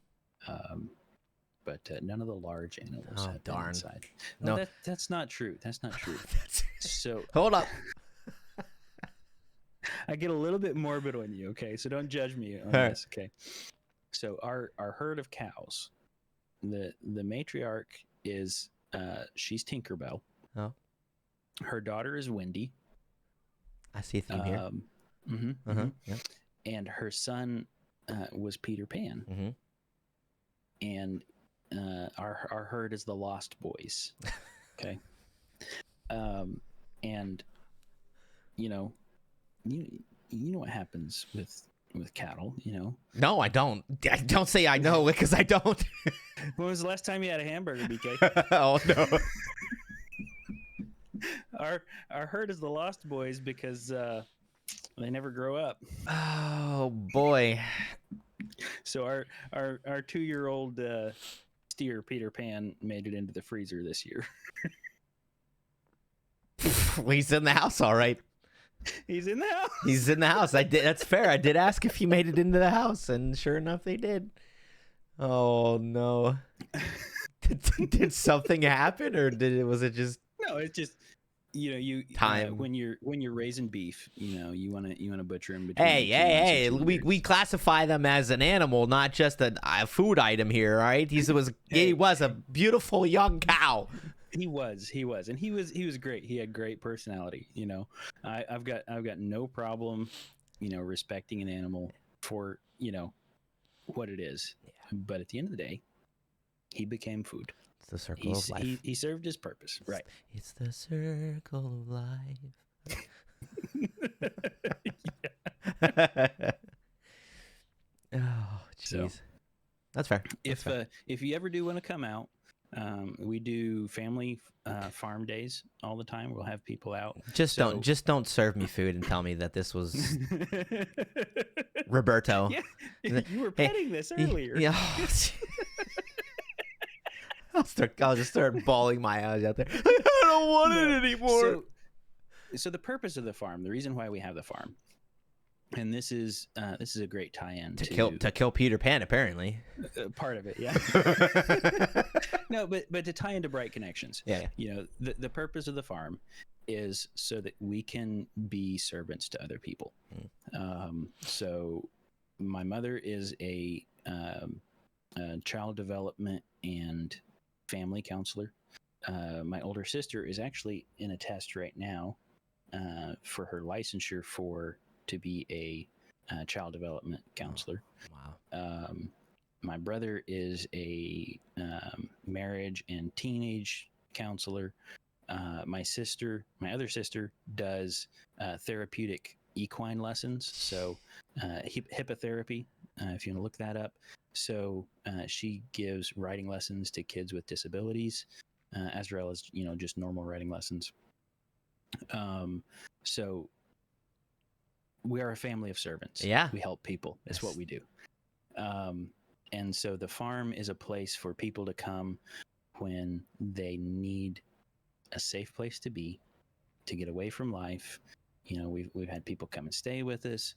But none of the large animals have been inside. No, that's not true. That's not true. So hold up. I get a little bit morbid on you, okay? So don't judge me on this, okay? So our herd of cows, the matriarch is she's Tinkerbell. Oh. Her daughter is Wendy. I see a theme here. Yeah. And her son was Peter Pan. Mm-hmm. And our herd is the Lost Boys. Okay. And you know what happens with cattle, No, I don't. Don't say I know because I don't. When was the last time you had a hamburger, BK? Oh no. Our herd is the Lost Boys because they never grow up. Oh boy. So our 2-year-old steer Peter Pan made it into the freezer this year. Well, he's in the house, all right. He's in the house. He's in the house. That's fair. I did ask if he made it into the house, and sure enough, they did. Oh no! Did something happen, or was it just? No, it's just time when you're raising beef. You want to butcher him. Between hey! We classify them as an animal, not just a food item here. All right, he was a beautiful young cow. He was, and he was great. He had great personality. I've got no problem, respecting an animal for what it is. Yeah. But at the end of the day, he became food. It's the circle of life. He served his purpose, right? It's the circle of life. Oh, So jeez. That's fair. That's fair. if you ever do want to come out, we do family farm days all the time. We'll have people out. Just don't serve me food and tell me that this was Roberto. Yeah, you were petting this earlier. Yeah. I'll just start bawling my eyes out there. I don't want it anymore. So the purpose of the farm, the reason why we have the farm, and this is a great tie-in to kill Peter Pan, apparently. Part of it, yeah. No, but to tie into Bright Connections. Yeah. You know, the purpose of the farm is so that we can be servants to other people. So my mother is a child development and family counselor. My older sister is actually in a test right now for her licensure to be a child development counselor. Wow. My brother is a marriage and teenage counselor. My other sister, does therapeutic equine lessons. So hippotherapy, if you want to look that up. So she gives riding lessons to kids with disabilities, as well as, you know, just normal riding lessons. So we are a family of servants. Yeah. We help people. That's what we do. And so the farm is a place for people to come when they need a safe place to be, to get away from life. You know, we've had people come and stay with us.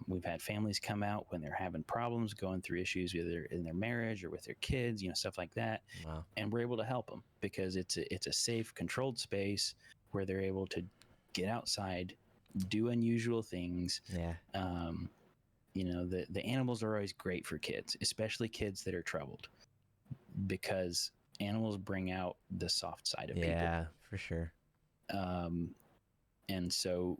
We've had families come out when they're having problems, going through issues either in their marriage or with their kids, you know, stuff like that. Wow. And we're able to help them because it's a safe, controlled space where they're able to get outside, do unusual things. Yeah. You know, the animals are always great for kids, especially kids that are troubled, because animals bring out the soft side of people. Yeah, for sure. And so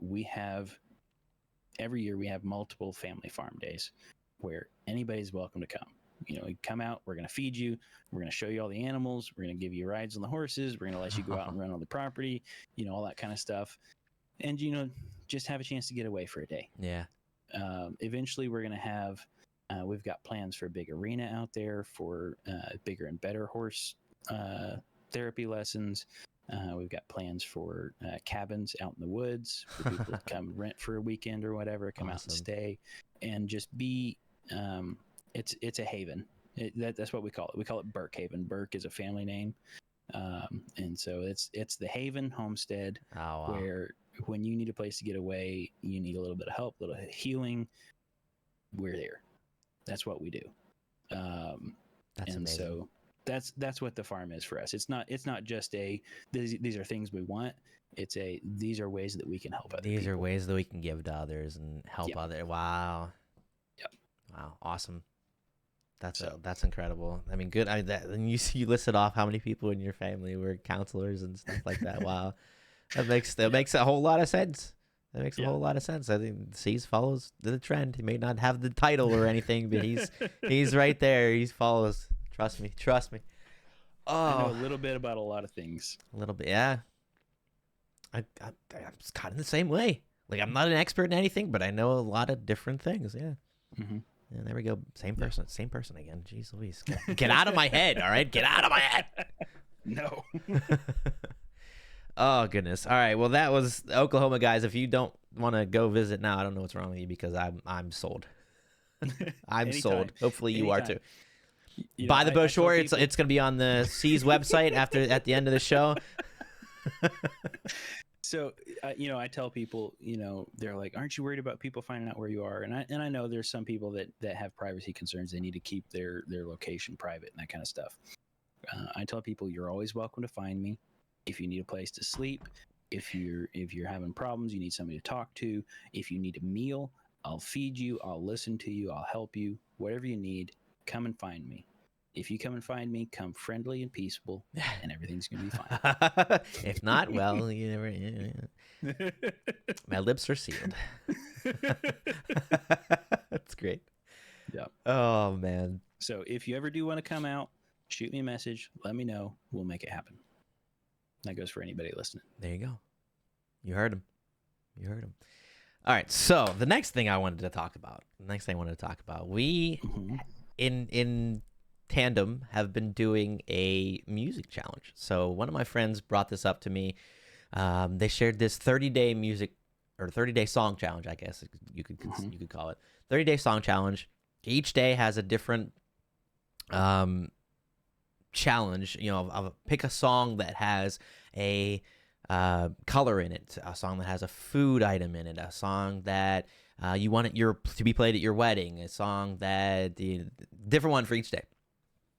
every year we have multiple family farm days where anybody's welcome to come. You know, you come out, we're going to feed you, we're going to show you all the animals, we're going to give you rides on the horses, we're going to let you go out and run on the property, you know, all that kind of stuff. And, you know, just have a chance to get away for a day. Yeah. Eventually we're going to have, we've got plans for a big arena out there for bigger and better horse therapy lessons. We've got plans for cabins out in the woods for people to come rent for a weekend or whatever, come out and stay, and just be. It's a haven. That's what we call it. We call it Burke Haven. Burke is a family name, and so it's the Haven homestead. Oh, wow. Where when you need a place to get away, you need a little bit of help, a little healing. We're there. That's what we do. That's and amazing. So that's what the farm is for us. It's not just these are things we want. These are ways that we can help others. These are ways that we can give to others and help others. Wow. Yep. Wow. Awesome. That's incredible. I mean, good. And you listed off how many people in your family were counselors and stuff like that. Wow. That makes a whole lot of sense. That makes a whole lot of sense. I think C's follows the trend. He may not have the title or anything, but he's right there. He follows. Trust me. Oh, I know a little bit about a lot of things. A little bit, yeah. I'm kind of the same way. Like, I'm not an expert in anything, but I know a lot of different things. Yeah. Mm-hmm. And there we go. Same person again. Jeez Louise. Get out of my head. All right. Get out of my head. No. Oh, goodness. All right. Well, that was Oklahoma, guys. If you don't want to go visit now, I don't know what's wrong with you, because I'm sold. I'm sold. Hopefully you are too. Buy the brochure. It's going to be on the C's website at the end of the show. So, I tell people, they're like, aren't you worried about people finding out where you are? And I know there's some people that have privacy concerns. They need to keep their location private and that kind of stuff. I tell people, you're always welcome to find me. If you need a place to sleep, if you're having problems, you need somebody to talk to, if you need a meal, I'll feed you, I'll listen to you, I'll help you, whatever you need, come and find me. If you come and find me, come friendly and peaceful, and everything's going to be fine. If not, well, you never. Yeah. My lips are sealed. That's great. Yeah. Oh, man. So if you ever do want to come out, shoot me a message. Let me know. We'll make it happen. That goes for anybody listening. There you go. You heard him. All right. So the next thing I wanted to talk about, we Mhm. in tandem have been doing a music challenge. So one of my friends brought this up to me. They shared this 30-day music or 30-day song challenge, I guess Mhm. you could call it. 30-day song challenge. Each day has a different um, challenge. I'll pick a song that has a color in it, a song that has a food item in it, a song that you want to be played at your wedding, a song that the different one for each day.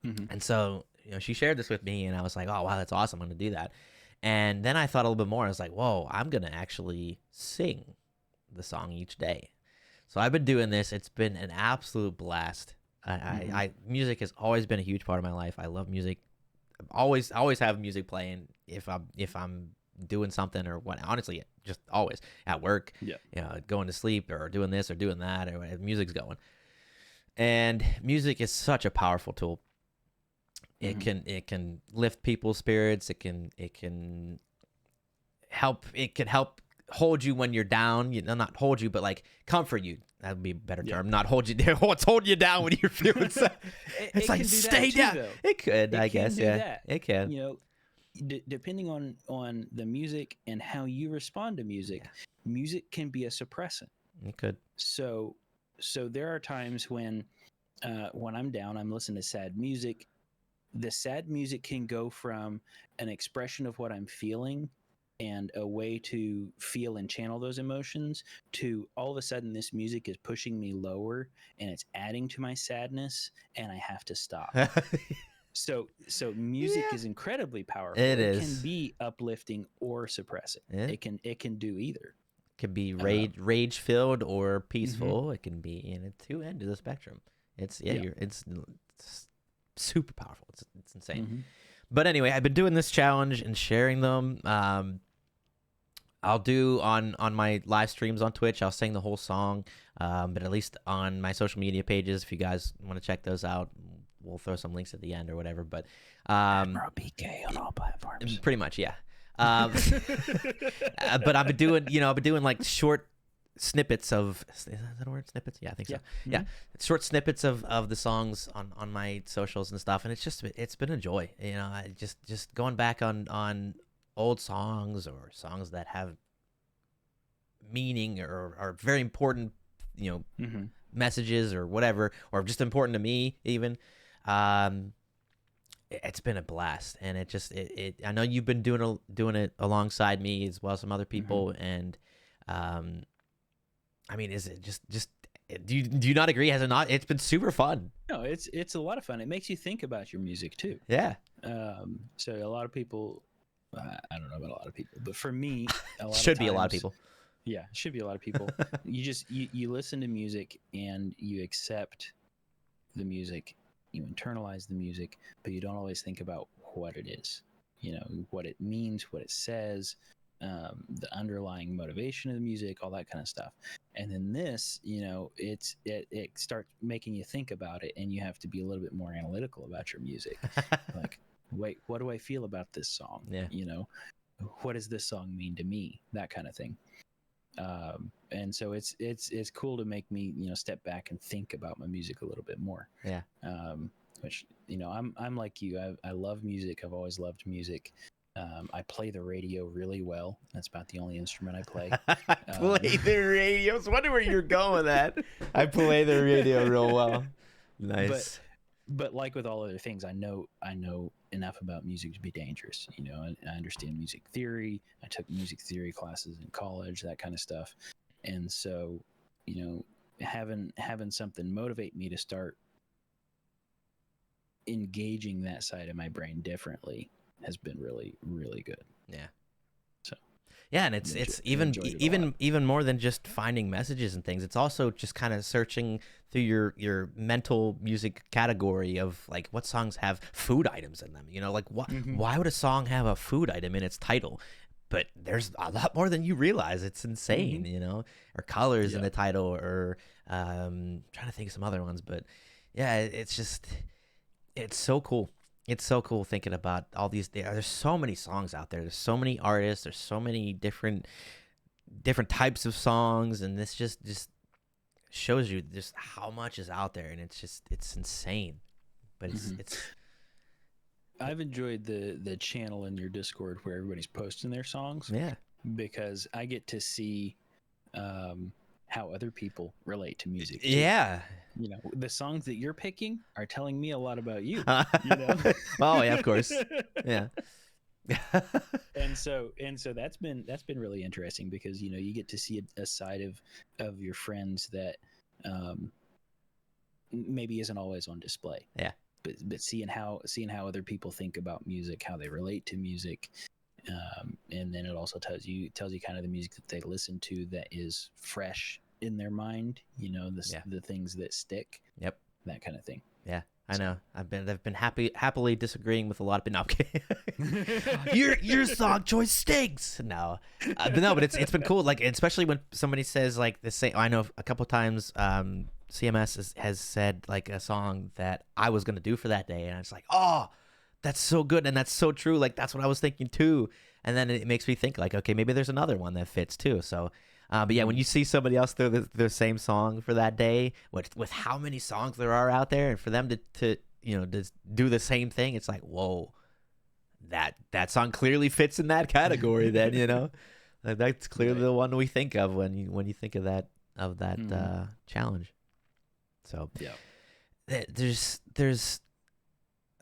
Mhm. And so, she shared this with me, and I was like, oh, wow, that's awesome. I'm going to do that. And then I thought a little bit more. I was like, whoa, I'm going to actually sing the song each day. So I've been doing this. It's been an absolute blast. Mhm. Music has always been a huge part of my life. I love music. Always have music playing if I'm doing something or what. Honestly, just always at work, Yeah. going to sleep or doing this or doing that or whatever, music's going. And music is such a powerful tool. It Mhm. can lift people's spirits. It can help hold you when you're down. Not hold you, but like comfort you. That would be a better Yeah. term. Not hold you. What's holding you down when you're feeling sad? It's It like can do that stay too, down. though. It could, It I can guess. do Yeah, that. it can. You know, depending on the music and how you respond to music, Yeah, music can be a suppressant. it could. So there are times when I'm down, I'm listening to sad music. The sad music can go from an expression of what I'm feeling and a way to feel and channel those emotions to all of a sudden this music is pushing me lower and it's adding to my sadness and I have to stop. So music Yeah, is incredibly powerful. it It can is. be uplifting or suppressing. Yeah. It can do either. It can be Uh, rage filled or mm-hmm. peaceful. It can be in a two end of the spectrum. It's yeah, Yeah. it's super powerful. It's insane. Mm-hmm. But anyway, I've been doing this challenge and sharing them. I'll do on my live streams on Twitch. I'll sing the whole song, but at least on my social media pages, if you guys want to check those out, we'll throw some links at the end or whatever. But Admiral PK on all platforms. pretty much, yeah. Um, but I've been doing like short snippets of, is that a word, snippets? Yeah, I think so. Yeah. Mm-hmm. Yeah, short snippets of the songs on my socials and stuff, and it's been a joy. I just going back on old songs or songs that have meaning or are very important, Mm-hmm. messages or whatever, or just important to me even. Um, it's been a blast, and I know you've been doing it alongside me as well as some other Mm-hmm. people, and I mean, is it just do you not agree? Has it not? It's been super fun. No, it's a lot of fun. It makes you think about your music too. Yeah. So a lot of people, I don't know about a lot of people, but for me, a lot of Should be a lot of times, people. yeah, it should be a lot of people. You listen to music and you accept the music, you internalize the music, but you don't always think about what it is. What it means, what it says, the underlying motivation of the music, all that kind of stuff. And then this, it starts making you think about it, and you have to be a little bit more analytical about your music. Like, wait, what do I feel about this song? Yeah. What does this song mean to me? That kind of thing. And so it's cool to make me step back and think about my music a little bit more. Yeah. Which I'm like you. I love music. I've always loved music. I play the radio really well. That's about the only instrument I play. Play the radio. I was wondering where you're going with that. I play the radio real well. Nice. But like with all other things, I know enough about music to be dangerous. I understand music theory. I took music theory classes in college, that kind of stuff. And so, having something motivate me to start engaging that side of my brain differently has been really, really good. Yeah. So yeah, and it's even more than just finding messages and things. It's also just kind of searching through your mental music category of like what songs have food items in them. Like why would a song have a food item in its title? But there's a lot more than you realize. It's insane, or colors in the title, or trying to think of some other ones. But yeah, it's so cool. It's so cool thinking about all these. There's so many songs out there. There's so many artists. There's so many different different types of songs, and this just shows you just how much is out there, and it's insane. But it's I've enjoyed the channel in your Discord where everybody's posting their songs, yeah. because I get to see how other people relate to music too. Yeah. You know, the songs that you're picking are telling me a lot about you. Oh yeah, of course. Yeah. and so that's been really interesting, because you get to see a side of your friends that maybe isn't always on display. Yeah. But seeing how other people think about music, how they relate to music, and then it also tells you kind of the music that they listen to that is fresh in their mind. The things that stick. Yep. That kind of thing. Yeah, I know. I've been happily disagreeing with a lot of no, I'm kidding. your song choice stinks. No, but it's been cool. Like, especially when somebody says like the same. I know a couple times CMS has said like a song that I was gonna do for that day, and I was like, oh, that's so good, and that's so true. Like, that's what I was thinking too. And then it makes me think like, okay, maybe there's another one that fits too. So. But yeah, when you see somebody else throw the same song for that day, with how many songs there are out there, and for them to do the same thing, it's like, whoa, that song clearly fits in that category. Then like, that's clearly the one we think of when you think of that challenge. So yeah, there's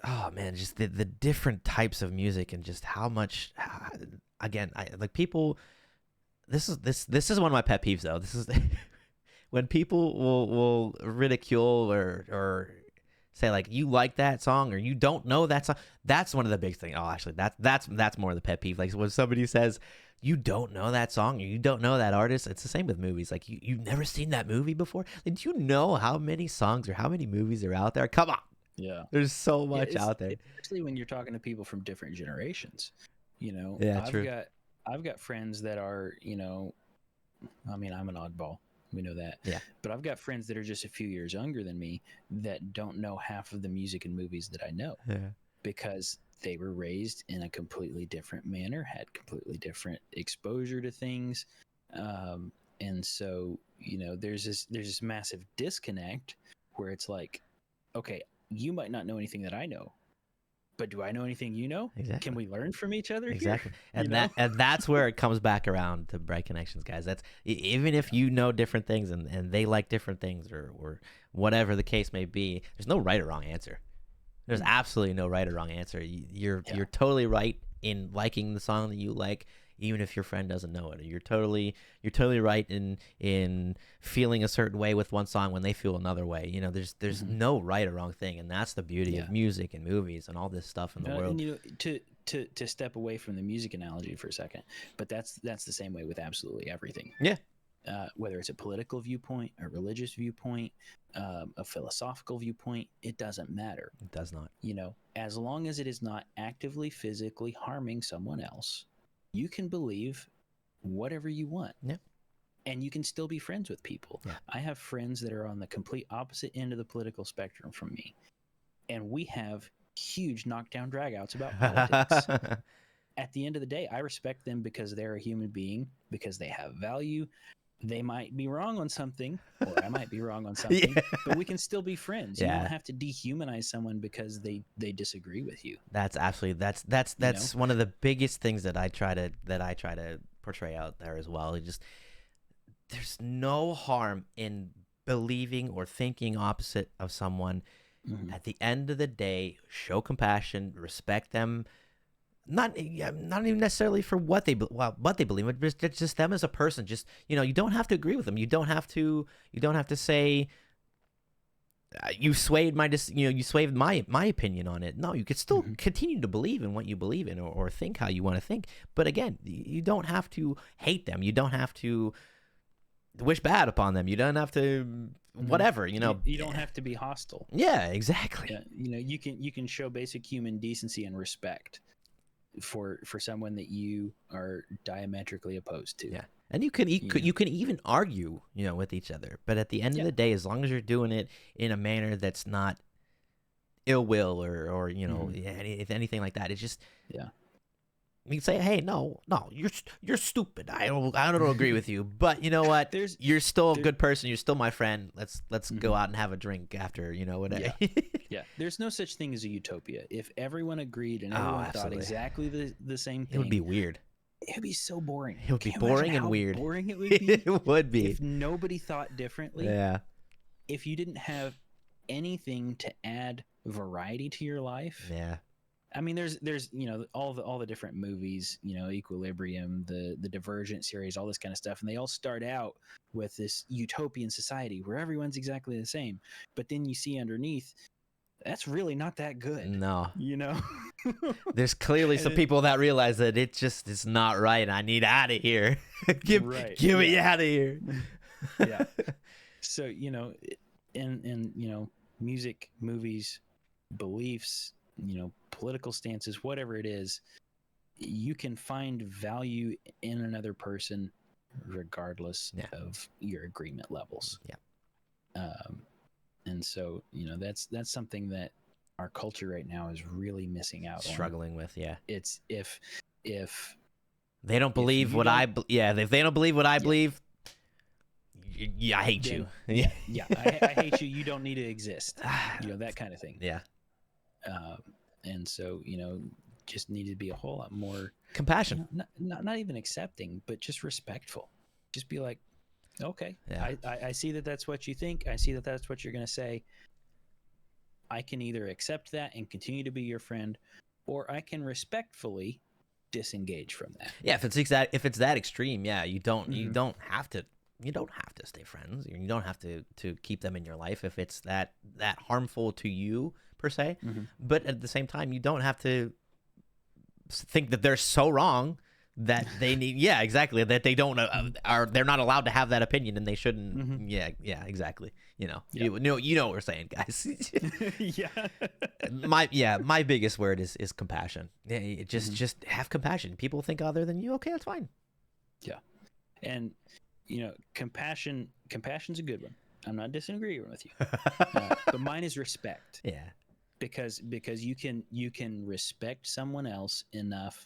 oh man, just the different types of music, and just how much again, I like people. This is one of my pet peeves though. This is when people will ridicule or say like, you like that song or you don't know that song. That's one of the big things. Oh, actually, that's more of the pet peeve. Like when somebody says you don't know that song or you don't know that artist. It's the same with movies. Like you've never seen that movie before. Like, do you know how many songs or how many movies are out there? Come on. Yeah, there's so much out there. Especially when you're talking to people from different generations. Yeah, true. I've got friends that are, I mean, I'm an oddball. We know that. Yeah. But I've got friends that are just a few years younger than me that don't know half of the music and movies that I know. Yeah. Because they were raised in a completely different manner, had completely different exposure to things. And so, there's this massive disconnect where it's like, okay, you might not know anything that I know, but do I know anything you know? Exactly. Can we learn from each other? Exactly. Here? And that's where it comes back around to Bright Connections, guys. That's even if you know different things and they like different things or whatever the case may be, there's no right or wrong answer. There's absolutely no right or wrong answer. You're totally right in liking the song that you like, even if your friend doesn't know it. Or you're totally right in feeling a certain way with one song when they feel another way. There's no right or wrong thing, and that's the beauty of music and movies and all this stuff in the world. And to step away from the music analogy for a second, but that's the same way with absolutely everything. Yeah. Whether it's a political viewpoint, a religious viewpoint, a philosophical viewpoint, it doesn't matter. It does not. As long as it is not actively physically harming someone else, you can believe whatever you want. Yeah. And you can still be friends with people. Yeah. I have friends that are on the complete opposite end of the political spectrum from me. And we have huge knockdown dragouts about politics. At the end of the day, I respect them because they're a human being, because they have value. They might be wrong on something, or I might be wrong on something, but we can still be friends. You don't have to dehumanize someone because they disagree with you. That's absolutely that's one of the biggest things that I try to portray out there as well. There's no harm in believing or thinking opposite of someone. At the end of the day, show compassion, respect them. Not even necessarily for what they believe, but just them as a person. Just you don't have to agree with them. You don't have to say you swayed my opinion on it. No, you could still continue to believe in what you believe in or think how you want to think. But again, you don't have to hate them. You don't have to wish bad upon them. You don't have to whatever. You don't have to be hostile. Yeah, exactly. Yeah, you can show basic human decency and respect for someone that you are diametrically opposed to. Yeah. And you can even argue, with each other. But at the end of the day, as long as you're doing it in a manner that's not ill will or anything like that, it's just We can say, hey, no, you're stupid. I don't agree with you. But you know what? There's You're still a there, good person. You're still my friend. Let's go mhm. out and have a drink after. You know what? Yeah. Yeah, there's no such thing as a utopia. If everyone agreed and Oh, everyone thought absolutely. exactly the same It would be thing, weird. it would be so boring. It would be Can you imagine boring and how weird. boring it would be It would be. if nobody thought differently? Yeah. If you didn't have anything to add variety to your life? Yeah. I mean, there's all the different movies, Equilibrium, the Divergent series, all this kind of stuff, and they all start out with this utopian society where everyone's exactly the same, but then you see underneath that's really not that good, No. you know. There's clearly some people that realize that it's not right. I need out of here. give Right, give me yeah. out of here. Yeah. So and music, movies, beliefs, political stances, whatever it is, you can find value in another person regardless Yeah. of your agreement levels. Yeah. And so that's something that our culture right now is really missing out on. Struggling with, yeah. It's if They don't believe you what don't- if they don't believe what I Yeah. believe, I hate you. Then, yeah, I hate you. You don't need to exist. That kind of thing. Yeah. And so just need to be a whole lot more Compassion. not even accepting, but just respectful. Just be like, okay, Yeah. I see that that's what you think. I see that that's what you're going to say. I can either accept that and continue to be your friend, or I can respectfully disengage from that. Yeah, if it's that extreme, yeah, you don't have to stay friends. You don't have to keep them in your life if it's that harmful to you per se. Mhm. But at the same time, you don't have to think that they're so wrong that they need exactly, that they don't they're not allowed to have that opinion and they shouldn't. Mhm. Yeah, exactly. Yeah. You know what we're saying, guys. Yeah. My biggest word is compassion. Yeah, just have compassion. People think other than you, okay, that's fine. Yeah. And compassion's a good one. I'm not disagreeing with you. But mine is respect. Yeah. Because you can respect someone else enough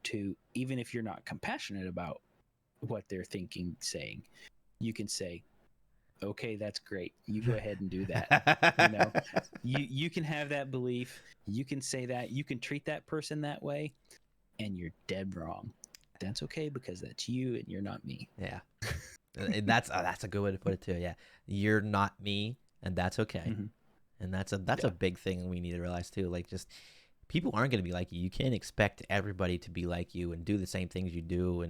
to, even if you're not compassionate about what they're thinking, saying, you can say, okay, that's great. You go ahead and do that. You can have that belief. You can say that. You can treat that person that way, and you're dead wrong. That's okay because that's you and you're not me. Yeah. And that's a good way to put it too. Yeah. You're not me, and that's okay. Mm-hmm. And that's a big thing we need to realize too. Like, just people aren't going to be like you. You can't expect everybody to be like you and do the same things you do,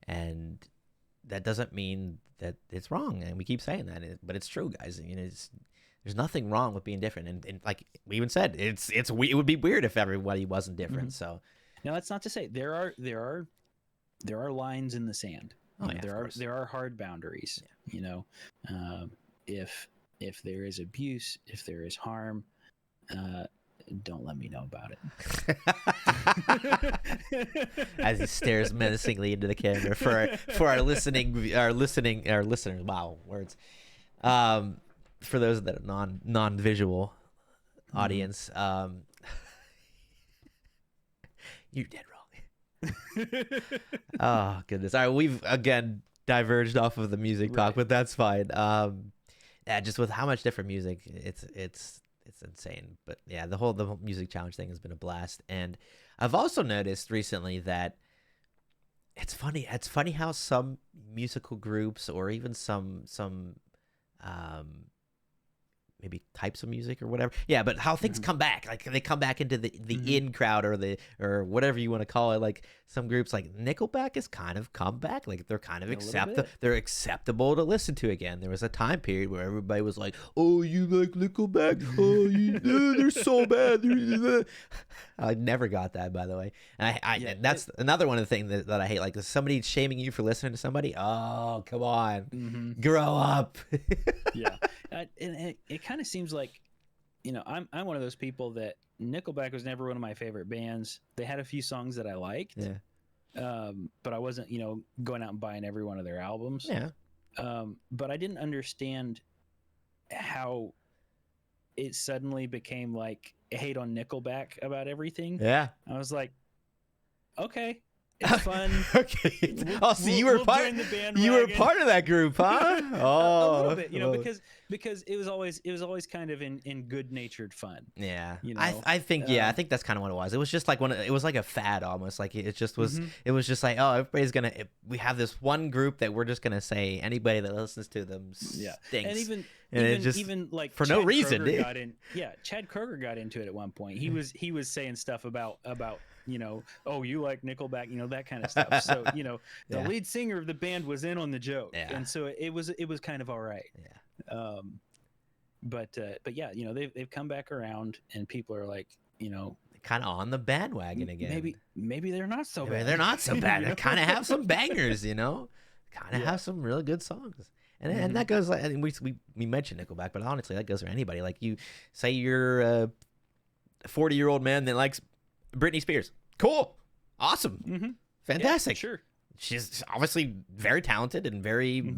and that doesn't mean that it's wrong. And we keep saying that, but it's true, guys. There's nothing wrong with being different, and like we even said, it would be weird if everybody wasn't different. Mm-hmm. So now that's not to say there are lines in the sand. There are hard boundaries. Yeah. If there is abuse, if there is harm, don't let me know about it. As he stares menacingly into the camera for our listeners. Wow, words. For those that are non-visual audience, you're dead wrong. Oh goodness! All right, we've again diverged off of the music talk, but that's fine. Yeah, just with how much different music, it's insane. But yeah, the whole music challenge thing has been a blast. And I've also noticed recently that it's funny how some musical groups, or even some maybe types of music or whatever, but how things come back, like they come back into the in crowd, or whatever you want to call it. Like some groups like Nickelback has kind of come back, like they're kind of they're acceptable to listen to again. There was a time period where everybody was like, oh, you like Nickelback, oh, they're so bad. I never got that, by the way. And that's another one of the things that I hate, like somebody shaming you for listening to somebody. Oh, come on, grow up. Yeah. And it kind of seems like, I'm one of those people that Nickelback was never one of my favorite bands. They had a few songs that I liked, but I wasn't, going out and buying every one of their albums. Yeah. But I didn't understand how it suddenly became like hate on Nickelback about everything. Yeah. I was like, okay, it's fun. Okay. Oh, so you We'll were part. join the You were bandwagon. part of that group, huh? A Oh, little bit, you know, because it was always kind of in good natured fun. yeah. You know, I think I think that's kind of what it was. It was just like it was like a fad almost. Like it just was. Mhm. It was just like, oh, everybody's gonna. We have this one group that we're just gonna say anybody that listens to them Yeah, stinks. and even And it even just even like for Chad no reason, Kroeger dude. got in. Yeah, Chad Kroeger got into it at one point. He was saying stuff about you know, oh, you like Nickelback, you know, that kind of stuff. So you know, the Yeah. lead singer of the band was in on the joke, Yeah. and so it was kind of all right. Yeah. But yeah, you know, they've come back around, and people are like, you know, Kind of on the bandwagon again. maybe they're not so Maybe bad. they're not so You bad. know? They kind of have some bangers, you know. Kind of Yeah. have some really good songs. And Mhm. that goes like, I mean, we mentioned Nickelback, but honestly, that goes for anybody. Like you say you're a 40-year-old man that likes Britney Spears. Cool. Awesome. Mm-hmm. Fantastic. Yeah, sure. She's obviously very talented and very, Mhm.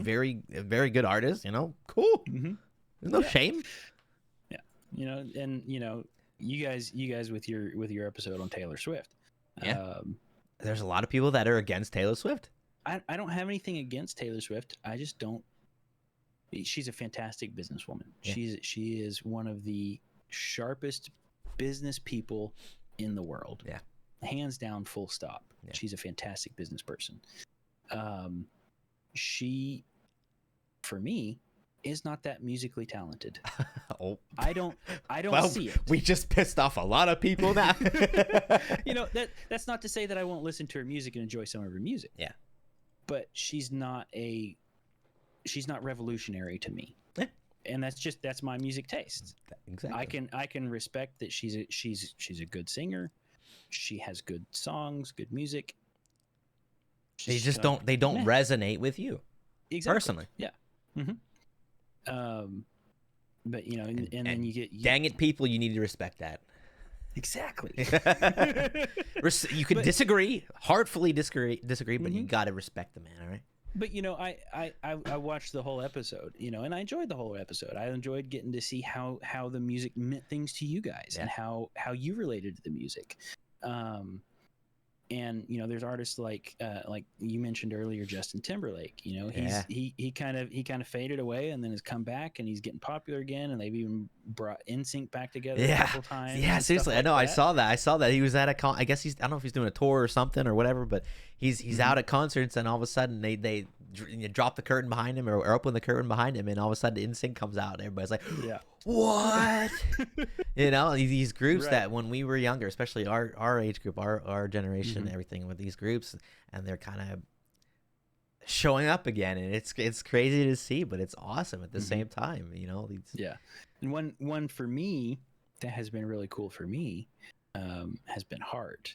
very good artist, you know. Cool. Mm-hmm. There's no Yeah. shame. Yeah, you know, and you know, you guys with your episode on Taylor Swift. Yeah. There's a lot of people that are against Taylor Swift. I don't have anything against Taylor Swift. I just don't. She's a fantastic businesswoman. Yeah. She is one of the sharpest business people in the world. Yeah. Hands down, full stop. Yeah. She's a fantastic business person. She, for me, is not that musically talented. Oh. I don't Well, see it. we just pissed off a lot of people now. You know, that's not to say that I won't listen to her music and enjoy some of her music. Yeah. But she's not revolutionary to me. Yeah. And that's my music taste. Exactly. I can respect that she's a good singer. She has good songs, good music. They just don't resonate with you. Exactly. Personally. Yeah. Mm-hmm. But you know, and then you get dang it, people, you need to respect that. Exactly. You can disagree, heartfully disagree, but you Mhm. got to respect the man, all right? But you know, I watched the whole episode, you know, and I enjoyed the whole episode. I enjoyed getting to see how the music meant things to you guys and how you related to the music. And you know, there's artists like you mentioned earlier, Justin Timberlake. You know, he kind of faded away and then has come back and he's getting popular again. And they've even brought NSYNC back together a couple times. Yeah, seriously, like I know. that. I saw that he was at a I guess I don't know if he's doing a tour or something or whatever, but he's out at concerts and all of a sudden they drop the curtain behind him or open the curtain behind him and all of a sudden NSYNC comes out and everybody's like, yeah, what? You know, these groups Right. that when we were younger, especially our age group, our generation, everything with these groups, and they're kind of showing up again, and it's crazy to see, but it's awesome at the same time. You know, yeah. And one for me that has been really cool for me has been Heart.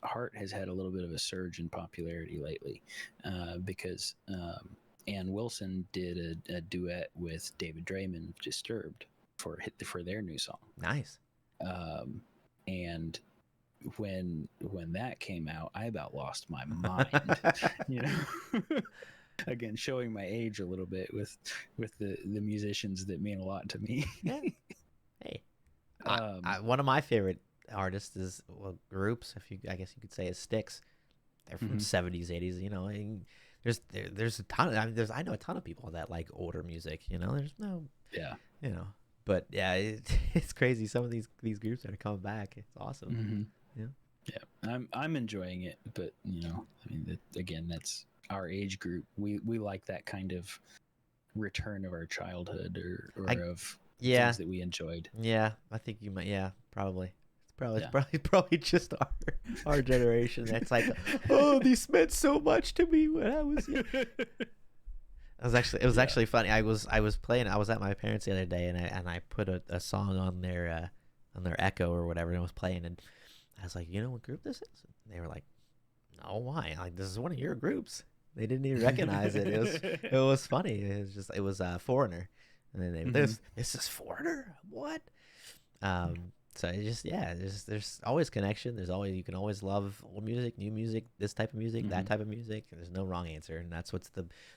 Heart has had a little bit of a surge in popularity lately because Ann Wilson did a duet with David Draymond, Disturbed, for their new song. Nice. And when that came out, I about lost my mind. You know, again, showing my age a little bit with the musicians that mean a lot to me. Yeah. Hey, one of my favorite artists is groups, I guess you could say, is Styx. They're from 70s, 80s. You know, and there's a ton of I know a ton of people that like older music. You know, there's no you know. But yeah, it's crazy. Some of these groups that are coming back. It's awesome. Yeah, I'm enjoying it. But you know, I mean, again, that's our age group. We like that kind of return of our childhood or of things that we enjoyed. Yeah, I think you might. Yeah, probably. It's probably just our generation. That's like, oh, these meant so much to me when I was young. It was actually funny. I was playing. I was at my parents the other day, and I put a song on their Echo or whatever, and I was playing, and I was like, you know what group this is? And they were like, no, why? Like, this is one of your groups. They didn't even recognize it. It was funny. It was Foreigner, and then this is Foreigner. What? So it just there's always connection. You can always love old music, new music, this type of music, that type of music. There's no wrong answer, and that's what's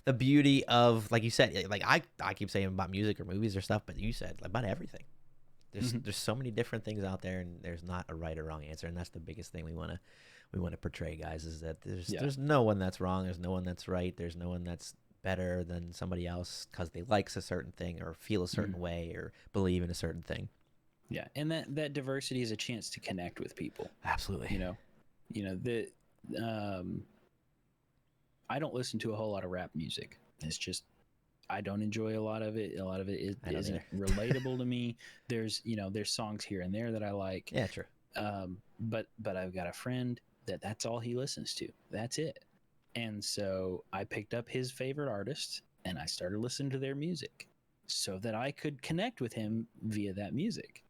the beauty of, like you said, like I keep saying about music or movies or stuff, but you said about everything. There's so many different things out there, and there's not a right or wrong answer, and that's the biggest thing we want we want to portray, guys, is that there's no one that's wrong, there's no one that's right, there's no one that's better than somebody else because they likes a certain thing or feel a certain way or believe in a certain thing. Yeah, and that diversity is a chance to connect with people. Absolutely. I don't listen to a whole lot of rap music. It's just I don't enjoy a lot of it. A lot of it isn't relatable to me. There's songs here and there that I like. Yeah, true. But I've got a friend that's all he listens to. That's it. And so I picked up his favorite artist and I started listening to their music so that I could connect with him via that music.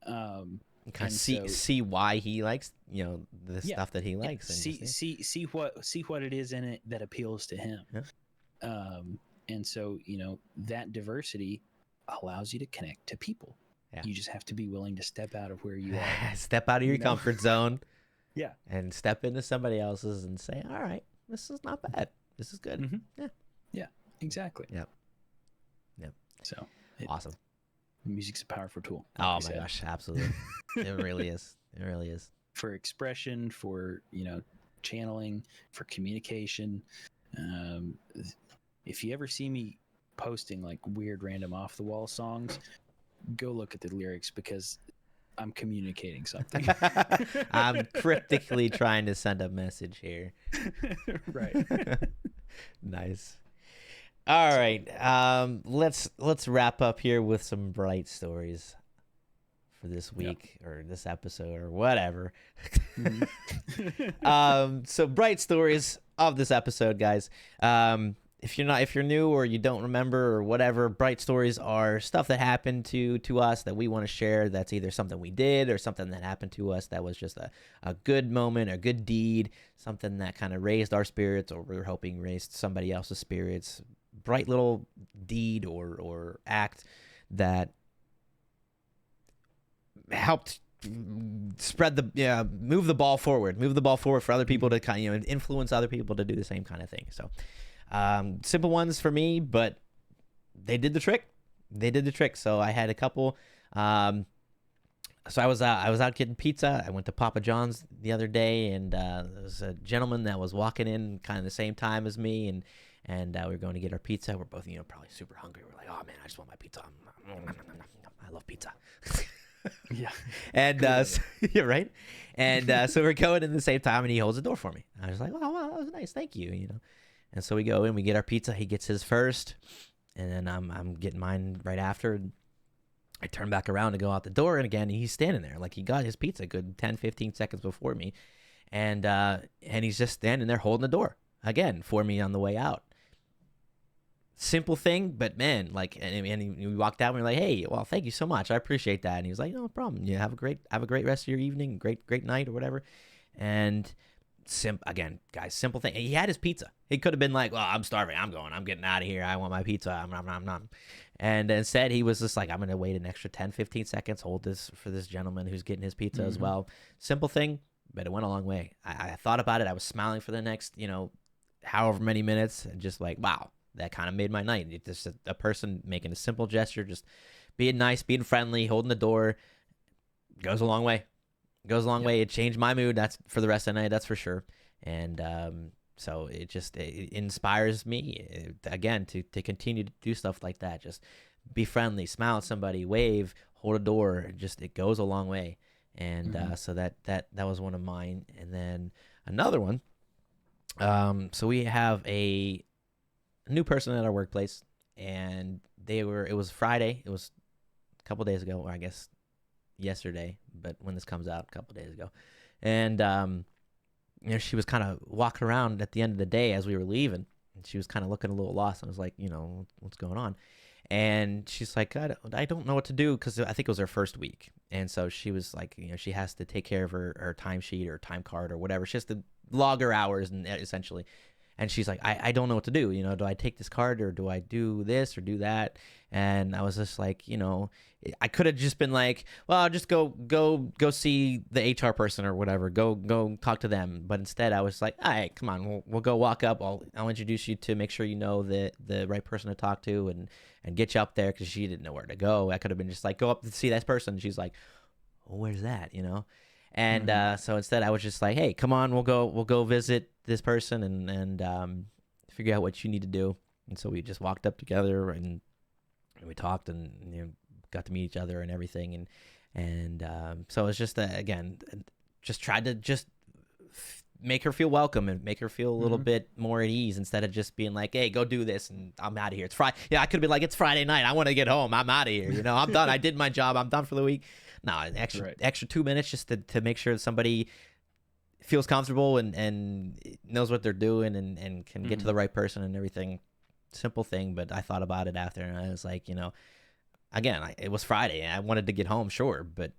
Kind of see why he likes the stuff that he likes. And see what it is in it that appeals to him. Yeah. And so that diversity allows you to connect to people. Yeah. You just have to be willing to step out of where you are. Step out of your comfort zone. Yeah. And step into somebody else's and say, all right, this is not bad. This is good. Mm-hmm. Yeah. Yeah, exactly. Yep. So awesome. Music's a powerful tool. Like my gosh, absolutely. It really is. It really is. For expression, for channeling, for communication. If you ever see me posting like weird random off the wall songs, go look at the lyrics because I'm communicating something. I'm cryptically trying to send a message here. Right. Nice. All right. Let's wrap up here with some bright stories for this week or this episode or whatever. So bright stories of this episode, guys. If you're new or you don't remember or whatever, bright stories are stuff that happened to us that we want to share. That's either something we did or something that happened to us that was just a good moment, a good deed, something that kind of raised our spirits or we were hoping raised somebody else's spirits. Bright little deed or act that helped move the ball forward for other people to kind of influence other people to do the same kind of thing. So simple ones for me, but they did the trick. So I had a couple. So I was out getting pizza. I went to Papa John's the other day, and there was a gentleman that was walking in kind of the same time as me, and we were going to get our pizza. We're both probably super hungry. We're like, oh man, I just want my pizza. I love pizza. Yeah. And yeah, right. And so we're going in the same time, and he holds the door for me. I was like, oh wow, that was nice, thank you. And so we go in, we get our pizza. He gets his first, and then I'm getting mine right after. I turn back around to go out the door, and again, he's standing there like he got his pizza a good 10, 15 seconds before me, and he's just standing there holding the door again for me on the way out. Simple thing, but man, like, and we walked out and we were like, hey, well, thank you so much, I appreciate that. And he was like, no problem. Yeah, have a great rest of your evening, great night or whatever. And again, guys, simple thing. He had his pizza. He could have been like, well, I'm starving, I'm getting out of here, I want my pizza, I'm. And instead he was just like, I'm gonna wait an extra 10-15 seconds, hold this for this gentleman who's getting his pizza as well. Simple thing, but it went a long way. I thought about it. I was smiling for the next however many minutes, and just like, wow, that kind of made my night. It's just a person making a simple gesture, just being nice, being friendly, holding the door, goes a long way. It changed my mood. That's for the rest of the night. That's for sure. And so it inspires me again to continue to do stuff like that. Just be friendly, smile at somebody, wave, hold a door. It goes a long way. And so that was one of mine. And then another one. So we have a new person at our workplace, and it was Friday. It was a couple days ago, or I guess yesterday, but when this comes out, a couple days ago. And she was kind of walking around at the end of the day as we were leaving, and she was kind of looking a little lost. I was like, what's going on? And she's like, I don't know what to do, because I think it was her first week. And so she was like, she has to take care of her timesheet or time card or whatever. She has to log her hours, and essentially. And she's like, I don't know what to do. Do I take this card, or do I do this or do that? And I was just like, I could have just been like, well, I'll just go see the HR person or whatever. Go talk to them. But instead, I was like, all right, come on, we'll go walk up. I'll introduce you to make sure you know the right person to talk to and get you up there, because she didn't know where to go. I could have been just like, go up to see that person. And she's like, well, where's that? And so instead, I was just like, hey, come on, we'll go visit this person and figure out what you need to do. And so we just walked up together and we talked and got to meet each other and everything. And so it's just again, just tried to just make her feel welcome and make her feel a little bit more at ease instead of just being like, hey, go do this and I'm out of here. It's Friday. Yeah, I could be like, it's Friday night. I want to get home. I'm out of here. I'm done. I did my job. I'm done for the week. No, an extra 2 minutes just to make sure that somebody feels comfortable and knows what they're doing and can get to the right person and everything. Simple thing, but I thought about it after and I was like, again, it was Friday and I wanted to get home, sure, but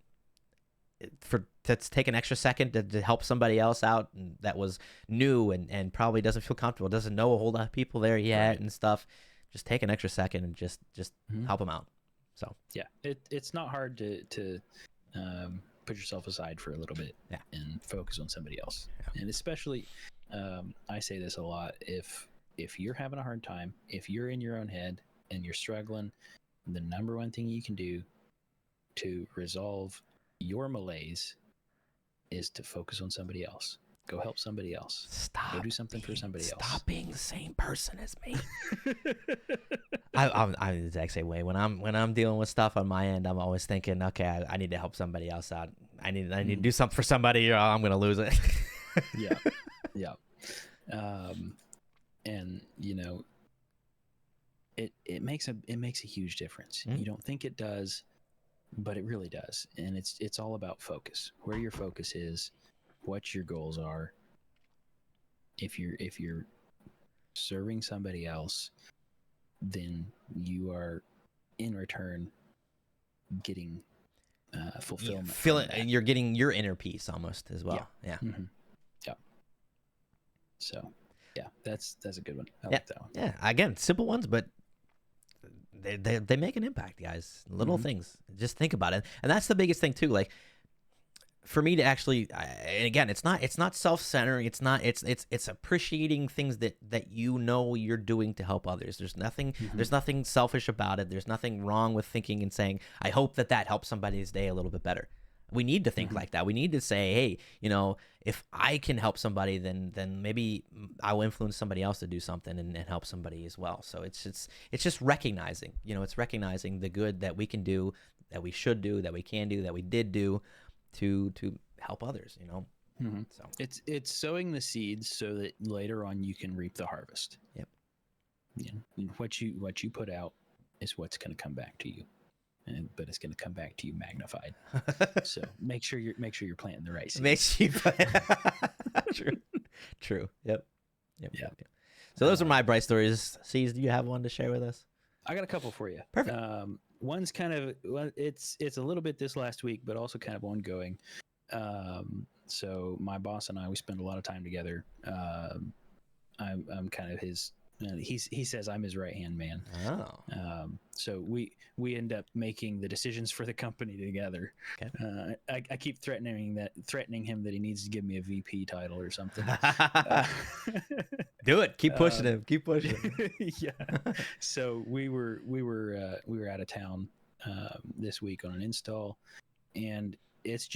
to take an extra second to help somebody else out that was new and probably doesn't feel comfortable, doesn't know a whole lot of people there yet and stuff, just take an extra second and just help them out. So yeah, it's not hard to put yourself aside for a little bit and focus on somebody else. And especially, I say this a lot, if you're having a hard time, if you're in your own head and you're struggling, the number one thing you can do to resolve your malaise is to focus on somebody else. Go help somebody else. Go do something for somebody else. Stop being the same person as me. I'm the exact same way. When I'm dealing with stuff on my end, I'm always thinking, okay, I need to help somebody else out. I need to do something for somebody, or I'm gonna lose it. yeah. And it makes a huge difference. You don't think it does, but it really does. And it's all about focus. Where your focus is, what your goals are. If you're serving somebody else, then you are in return getting fulfillment. And you're getting your inner peace almost as well. Yeah. Yeah. So yeah, that's a good one. I like that one. Yeah. Again, simple ones, but they make an impact, guys. Little things. Just think about it. And that's the biggest thing too. Like for me to actually, and again, it's not self-centering. It's appreciating things that you're doing to help others. There's nothing selfish about it. There's nothing wrong with thinking and saying, I hope that helps somebody's day a little bit better. We need to think like that. We need to say, hey, if I can help somebody, then maybe I will influence somebody else to do something and help somebody as well. So it's just recognizing, it's recognizing the good that we can do, that we should do, that we can do, that we did do to help others, So it's sowing the seeds so that later on you can reap the harvest. Yep. What you put out is what's going to come back to you. But it's going to come back to you magnified. So make sure you're planting the right seeds. True. Yep. So those are my bright stories. C's, do you have one to share with us? I got a couple for you. Perfect. One's kind of, it's a little bit this last week, but also kind of ongoing. So my boss and I, we spend a lot of time together. I'm kind of his. He says I'm his right-hand man. Oh. So we end up making the decisions for the company together. Okay. I keep threatening him that he needs to give me a VP title or something. Do it. Keep pushing him. Keep pushing him. Yeah. So we were out of town this week on an install, and it's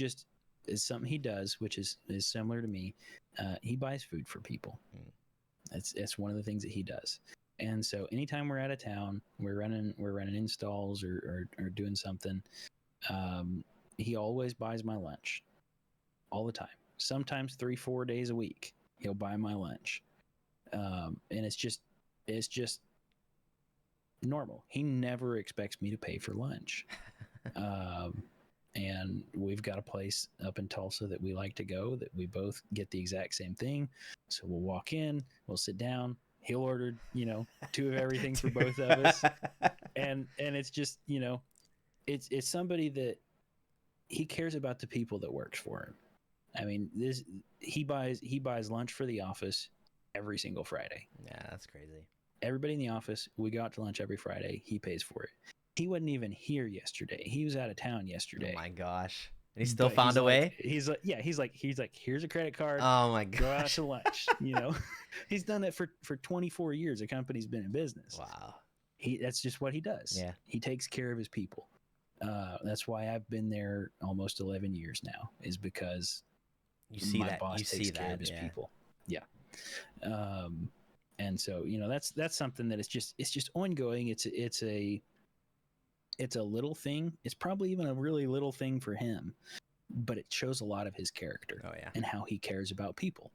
something he does, which is similar to me. He buys food for people. It's one of the things that he does. And so anytime we're out of town, we're running installs or doing something, he always buys my lunch all the time. Sometimes 3-4 days a week, he'll buy my lunch. And it's just normal. He never expects me to pay for lunch. And we've got a place up in Tulsa that we like to go that we both get the exact same thing. So we'll walk in, we'll sit down. He'll order, 2 of everything for both of us. And it's just, it's somebody that he cares about the people that works for him. I mean, he buys lunch for the office every single Friday. Yeah, that's crazy. Everybody in the office, we go out to lunch every Friday. He pays for it. He wasn't even here yesterday. He was out of town yesterday. Oh my gosh. And he still found a way? He's like, here's a credit card. Oh my gosh. Go out to lunch. He's done that for 24 years. The company's been in business. Wow. That's just what he does. Yeah. He takes care of his people. That's why I've been there almost 11 years now, is because You see my that. boss You takes see care that. of his Yeah. people. Yeah. And so, that's something that it's just ongoing. It's a little thing. It's probably even a really little thing for him, but it shows a lot of his character Oh yeah. and how he cares about people.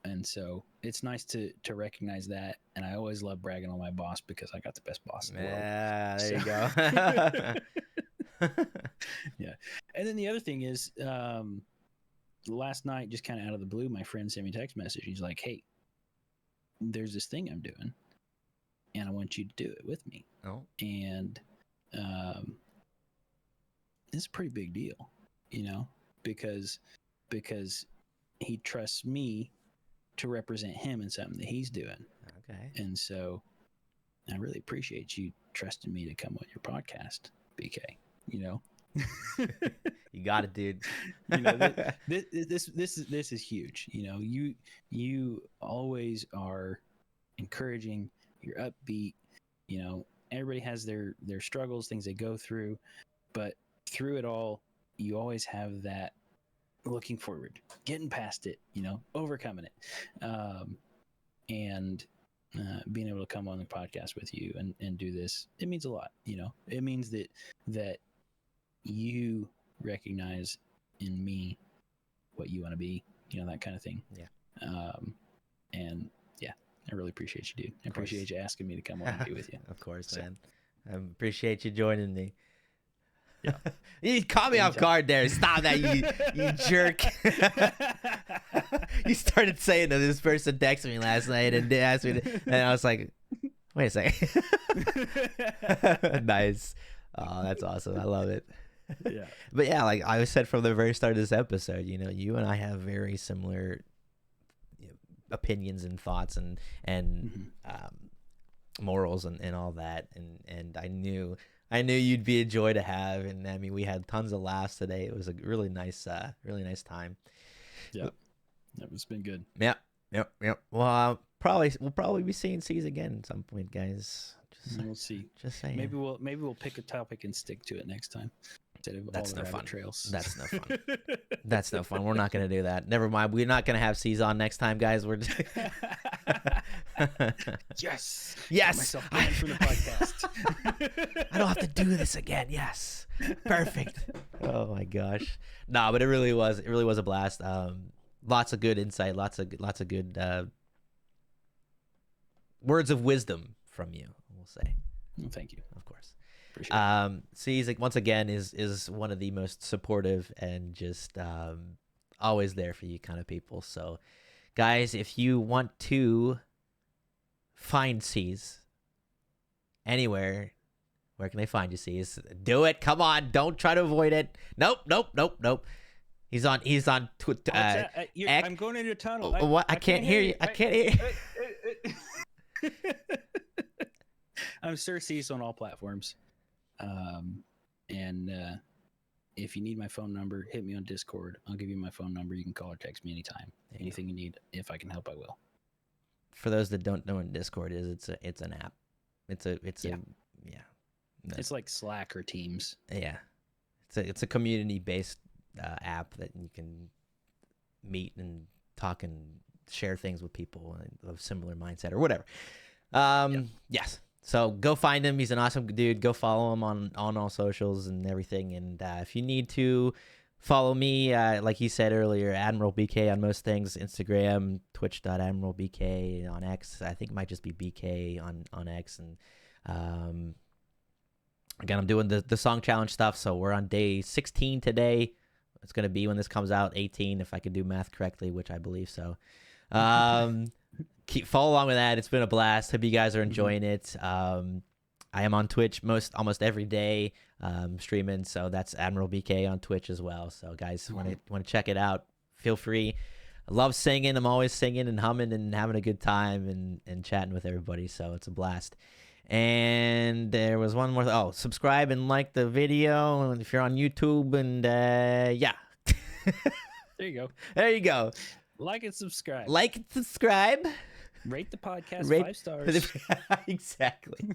And so it's nice to recognize that. And I always love bragging on my boss because I got the best boss in the world. Yeah. There you go. Yeah. And then the other thing is, last night, just kind of out of the blue, my friend sent me a text message. He's like, "Hey, there's this thing I'm doing, and I want you to do it with me." Oh. And it's a pretty big deal, because he trusts me to represent him in something that he's doing. Okay. And so I really appreciate you trusting me to come on your podcast, BK. You got it, dude. This is huge. You always are encouraging. You're upbeat. Everybody has their struggles, things they go through, but through it all, you always have that looking forward, getting past it, overcoming it, and being able to come on the podcast with you and do this. It means a lot. It means that you recognize in me what you want to be, that kind of thing. Yeah. And yeah, I really appreciate you, dude. I appreciate you asking me to come on and be with you. Of course, man. I appreciate you joining me. Yeah. You caught me off guard there. Stop that, you jerk. You started saying that this person texted me last night and asked me and I was like, wait a second. Nice. Oh, that's awesome. I love it. Yeah. But yeah, like I said from the very start of this episode, you and I have very similar opinions and thoughts and morals and all that. And I knew you'd be a joy to have. And I mean, we had tons of laughs today. It was a really nice time. Yeah. It's been good. Yep. Well, we'll probably be seeing C's again at some point, guys. We'll see. Just saying. Maybe we'll pick a topic and stick to it next time instead of That's all the no fun. trails. That's no fun. That's no fun. We're not going to do that. Never mind. We're not going to have C's on next time, guys. We're just... Yes. Yes. Got myself banned from the podcast. I don't have to do this again. Yes. Perfect. Oh my gosh. No, but it really was a blast. Lots of good insight. Lots of good words of wisdom from you. We'll say. Well, thank you. Of course. Appreciate it. C's like once again is one of the most supportive and just always there for you kind of people. So, guys, if you want to find C's anywhere, where can they find you, C's? Do it. Come on. Don't try to avoid it. Nope. He's on Twitter. I'm going into a tunnel. What? I can't hear you. I can't hear you. I'm Sir Cease on all platforms. And if you need my phone number, hit me on Discord. I'll give you my phone number. You can call or text me anytime. Anything you need. If I can help, I will. For those that don't know what Discord is, it's an app. It's like Slack or Teams. Yeah. It's a community based app that you can meet and talk and share things with people of similar mindset or whatever. Yes. So go find him. He's an awesome dude. Go follow him on all socials and everything. And if you need to follow me, like he said earlier, Admiral BK on most things, Instagram, twitch.admiralbk on X. I think it might just be BK on X. And again, I'm doing the song challenge stuff. So we're on day 16 today. It's going to be, when this comes out, 18, if I could do math correctly, which I believe so. Follow along with that. It's been a blast. Hope you guys are enjoying it. I am on Twitch almost every day, streaming. So that's Admiral BK on Twitch as well. So guys, want to check it out, feel free. I love singing. I'm always singing and humming and having a good time and chatting with everybody. So it's a blast. And there was one more. Subscribe and like the video if you're on YouTube. And yeah. There you go. There you go. Like and subscribe. Like and subscribe. Rate the podcast Rate 5 stars. exactly.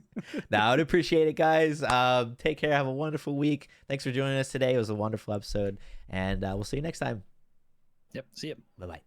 Now, I would appreciate it, guys. Take care. Have a wonderful week. Thanks for joining us today. It was a wonderful episode, and we'll see you next time. Yep. See ya. Bye bye.